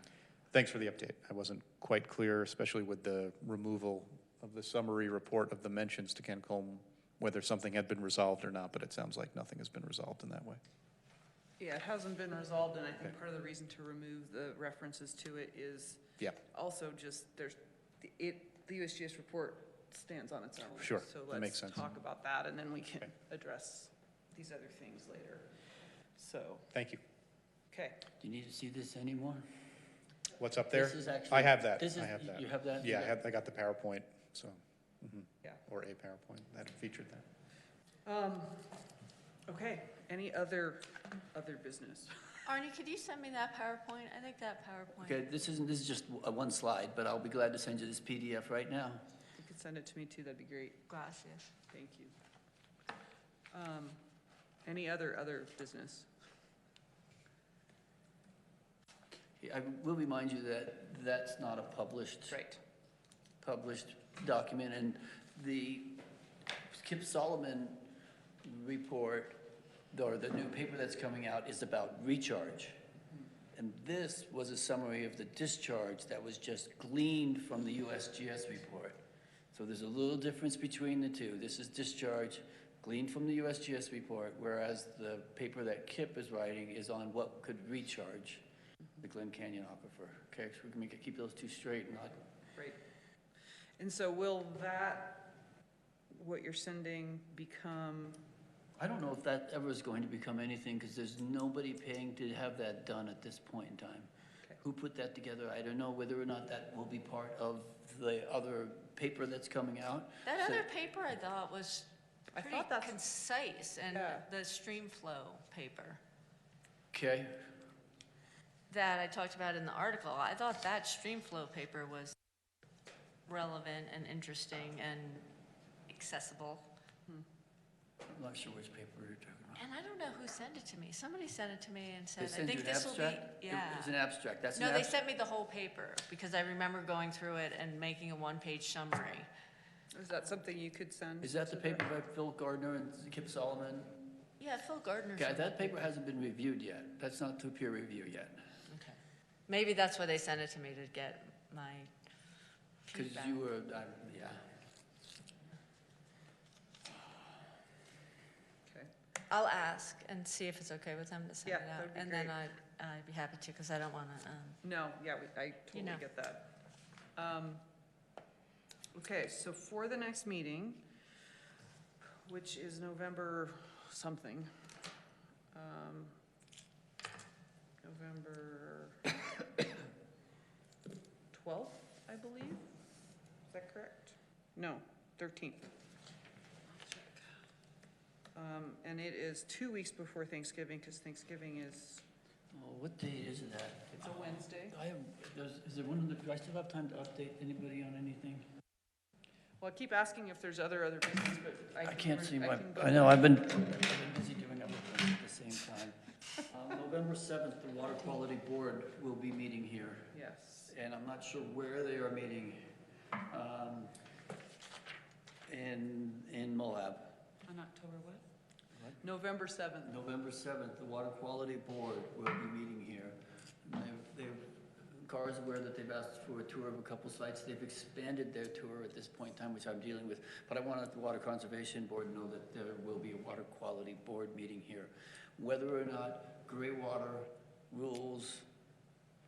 Thanks for the update. I wasn't quite clear, especially with the removal of the summary report of the mentions to Ken Colm, whether something had been resolved or not, but it sounds like nothing has been resolved in that way. Yeah, it hasn't been resolved, and I think part of the reason to remove the references to it is also just the USGS report stands on its own. Sure, so that makes sense. let's talk about that, and then we can address these other things later. So. Thank you. Okay. Do you need to see this anymore? What's up there? This is actually, I have that. This is, I have that. You have that? Yeah, I got the PowerPoint, so. Yeah. Or a PowerPoint that featured that. Okay, any other business? Arnie, could you send me that PowerPoint? I think that PowerPoint. Okay, this is just a one slide, but I'll be glad to send you this PDF right now. If you could send it to me too, that'd be great. Gracias. Thank you. Any other business? I will remind you that that's not a published document, and the Kip Solomon report, or the new paper that's coming out, is about recharge. And this was a summary of the discharge that was just gleaned from the USGS report. So there's a little difference between the two. This is discharge gleaned from the USGS report, whereas the paper that Kip is writing is on what could recharge the Glen Canyon aquifer. Okay, so we can keep those two straight and not. Right. And so will that, what you're sending, become, I don't know if that ever is going to become anything, because there's nobody paying to have that done at this point in time. Okay. Who put that together? I don't know whether or not that will be part of the other paper that's coming out. That So- other paper I thought was I pretty thought that's, concise, and Yeah. the stream flow paper Okay, that I talked about in the article, I thought that stream flow paper was relevant and interesting and accessible. I'm not sure which paper you're talking about. And I don't know who sent it to me. Somebody sent it to me and They said, I send you think an this will be, abstract? yeah. It's an abstract, that's an No, they abstract. sent me the whole paper, because I remember going through it and making a one-page summary. is that something you could send? Is that the to paper by Phil Gardner and Kip Solomon? Yeah, Phil Gardner. Okay, sent that it. paper hasn't been reviewed yet. That's not to peer review yet. Okay. Maybe that's why they sent it to me, to get my Because feedback. you were, yeah. Okay. I'll ask and see if it's okay with them to send Yeah, it that out. would be And then great. I'd be happy to, because I don't want to, No, yeah, I totally know. get that. Okay, so for the next meeting, which is November something, November 12th, I believe? Is that correct? No, 13th. And it is 2 weeks before Thanksgiving, because Thanksgiving is, Oh, what date is that? it's a Wednesday. Is there one, do I still have time to update anybody on anything? Well, I keep asking if there's other business, but I can't see I my, can go- I know, I've been busy doing other things at the same time. November 7th, the Water Quality Board will be meeting here, Yes. and I'm not sure where they are meeting, in Moab. On October what? November 7th. November 7th, the Water Quality Board will be meeting here. And Cara's aware that they've asked for a tour of a couple sites. They've expanded their tour at this point in time, which I'm dealing with. But I want the Water Conservation Board to know that there will be a Water Quality Board meeting here. Whether or not gray water rules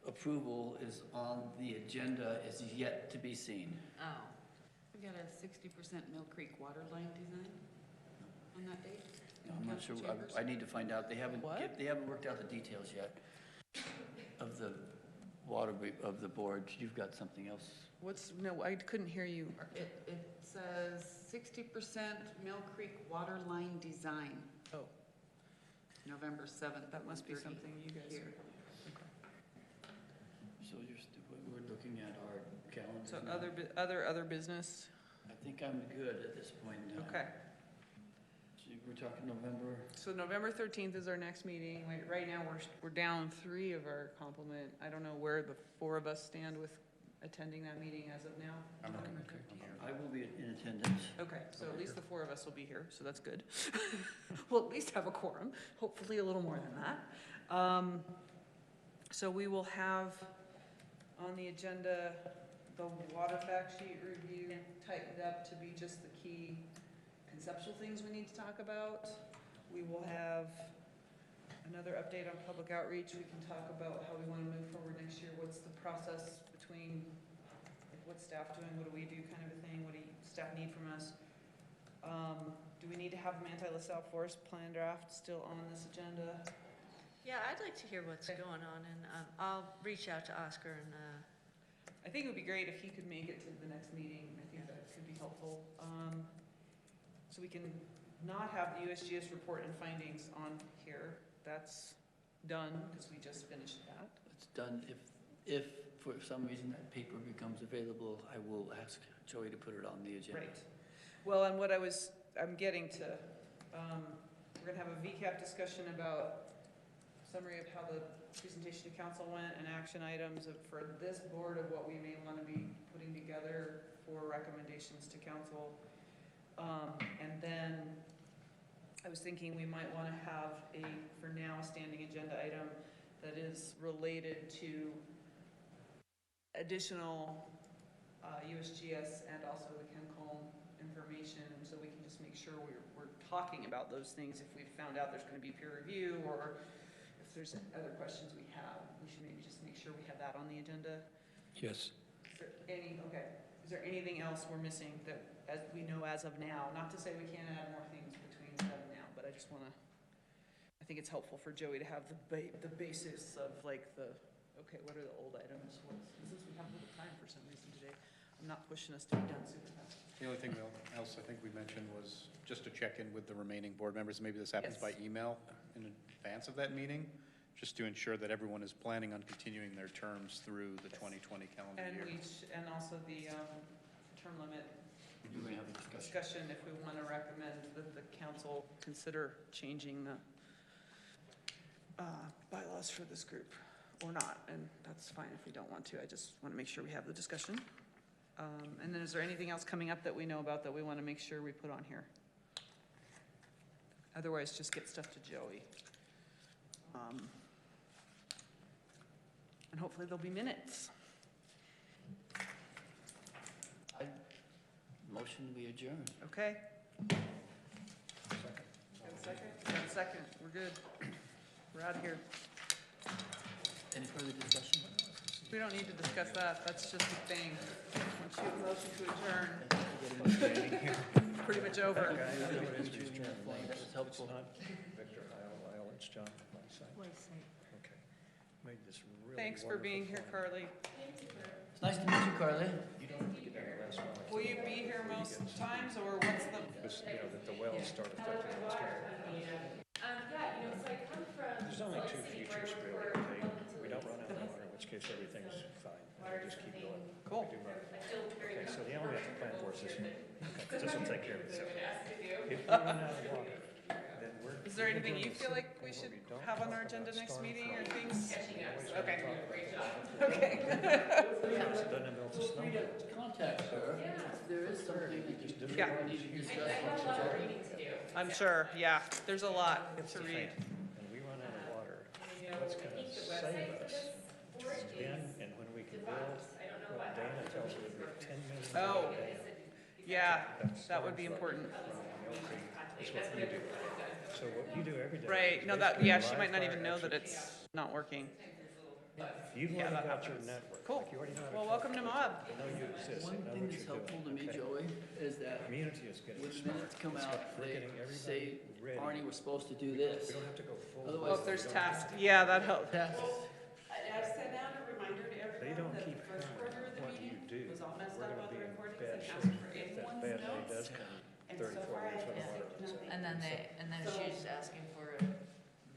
approval is on the agenda is yet to be seen. oh. We got a 60% Mill Creek water line design on that date? I'm not sure, Council chambers? I need to find out. They haven't, What? they haven't worked out the details yet of the of the board. You've got something else. No, I couldn't hear you. It says 60% Mill Creek water line design, Oh, November 7th. that must be 1:30 something you guys here. So we're looking at our calendars So now. other business? I think I'm good at this point in time. Okay. So we're talking November. So November 13th is our next meeting. Right now, we're down 3 of our complement. I don't know where the 4 of us stand with attending that meeting as of now. I'm okay. I will be in attendance. Okay, so at least the 4 of us will be here, so that's good. We'll at least have a quorum, hopefully a little more than that. So we will have on the agenda the water fact sheet review tightened up to be just the key conceptual things we need to talk about. We will have another update on public outreach. We can talk about how we want to move forward next year. What's the process between, like, what's staff doing, what do we do kind of a thing, what do staff need from us? Do we need to have an anti-LaSalle forest plan draft still on this agenda? Yeah, I'd like to hear what's Okay. going on, and I'll reach out to Oscar and, I think it would be great if he could make it to the next meeting. I think that could be helpful. So we can not have the USGS report and findings on here. That's done, because we just finished that. It's done. If for some reason that paper becomes available, I will ask Joey to put it on the agenda. Right. Well, and what I'm getting to, we're gonna have a VCAP discussion about summary of how the presentation to council went and action items for this board of what we may want to be putting together for recommendations to council. And then I was thinking we might want to have for now, a standing agenda item that is related to additional USGS and also the ChemCom information, and so we can just make sure we're talking about those things. If we've found out there's gonna be peer review, or if there's other questions we have, we should maybe just make sure we have that on the agenda. Yes. Is there anything else we're missing that, as we know as of now? Not to say we can't add more things between then and now, but I just wanna, I think it's helpful for Joey to have the basis of like okay, what are the old items? Since we have a little time for some reason today, I'm not pushing us to be done super fast. The only thing else I think we mentioned was just to check in with the remaining board members. Maybe this happens by email in advance of that meeting, just to ensure that everyone is planning on continuing their terms through the 2020 calendar And year. and also the term limit You're gonna have a discussion. discussion, if we want to recommend that the council consider changing the bylaws for this group or not, and that's fine if we don't want to. I just want to make sure we have the discussion. And then is there anything else coming up that we know about that we want to make sure we put on here? Otherwise, just get stuff to Joey. And hopefully there'll be minutes. Motion, we adjourn. Okay? Second. We're good. We're out of here. Any further discussion? We don't need to discuss that. That's just a thing. Once you have a motion to adjourn, pretty much over. That was helpful. Victor, Lyle, it's John. Okay. Made this really Thanks for being here, Carly. It's nice to meet you, Carly. Will you be here most times, or what's the? That the wells start affecting us. So I come from. There's only two features really. We don't run out of water, in which case everything's fine. We just keep going. Cool. We do run. Okay, so the only we have to plan for is this one. Okay, this will take care of itself. If we run out of water, then we're. Is there anything you feel like we should have on our agenda next meeting, or things? Okay. Okay. Contact her. If there is something that you Yeah. need to discuss. I'm sure, yeah. There's a lot to read. And we run out of water, what's gonna save us then and when we can build what Dana tells me would be 10 million. Oh, yeah, that would be important. It's what you do. So what you do every day. Right, no, that, yeah, she might not even know that it's not working. You've Yeah, already that got your happens. network. Cool. Like you already know how to Well, talk welcome to to Moab. people. They know you exist. One They know thing what that's you're helpful to doing. me, Okay. Joey, is The that community is getting when the smart. minutes come It's out, got- we're they getting everybody say, ready. Arnie, we're supposed to do this. We don't have to go full. Otherwise- Well, if there's tasks, yeah, that helps. Tasks. I sent out a reminder to They everyone don't that keep the first track quarter of the of what you meeting do. was all messed We're up gonna on be the in recordings bad and shape asked for if that everyone's bad day notes. does come And 30, so 40 far I minutes have when the water received runs out. nothing. And then she's asking for a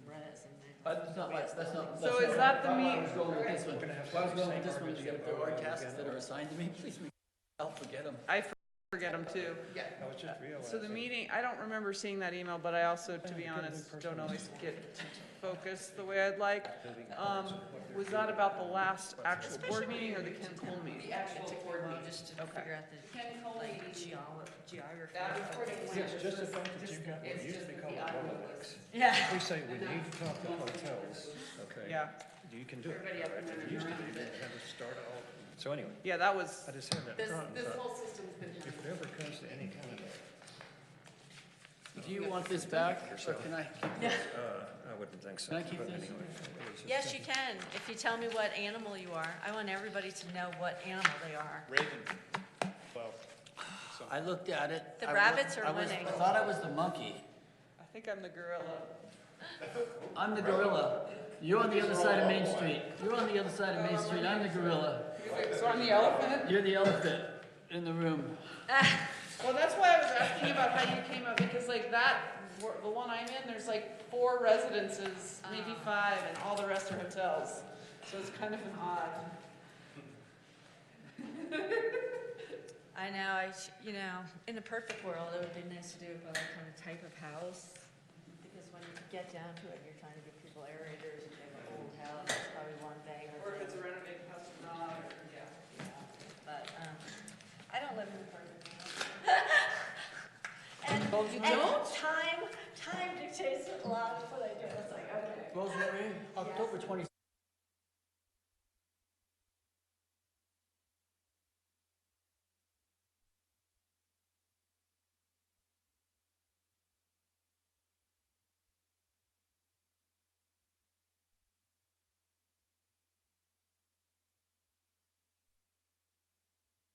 res and then. That's not my, that's not. So is that the I meet? was going with this one. We're gonna have to Why I was do the going with same this one, is garbage if there are over and tasks again. that are assigned to me, please make, I'll forget them. I forget them too. I was just realizing. So the meeting, I don't remember seeing that email, but I also, to be honest, don't always get to focus the way I'd like. Was that about the last actual board meeting or the Ken Cole meeting? It took me a while just to Okay. figure out the, like, geography. Yes, just the fact that you've got what used to be called a Rolodex. Yeah. We say we need to talk to hotels, okay? Yeah, You can do it. Right? It used to be that you had to start all, so anyway, yeah, that was, I just had that thought. and This thought, whole system's been if it ever comes to any kind of, Do you want this back, or can I keep this? I wouldn't think so. Can I keep but this? anyway, it was just Yes, you thinking. can, if you tell me what animal you are. I want everybody to know what animal they are. Raven. Well, I looked at it. The I wa- rabbits are I was- winning. I thought I was the monkey. I think I'm the gorilla. I'm the gorilla. You're on the other side of Main Street. You're on the other side of Main Street. I'm the gorilla. So I'm the elephant? You're the elephant in the room. Well, that's why I was asking about how you came up, because like that, the one I'm in, there's like 4 residences, maybe 5, and all the rest are hotels. So it's kind of an odd. I know, in a perfect world, it would be nice to do it by like kind of type of house. Because when you get down to it, you're trying to give people aerators, if they have an old house, it's probably one thing. Or if it's a renovated house or not, or, yeah. But, I don't live in a perfect house. Suppose you And don't? time dictates a lot of what I do. It's like, okay. Rosemary, October 20th.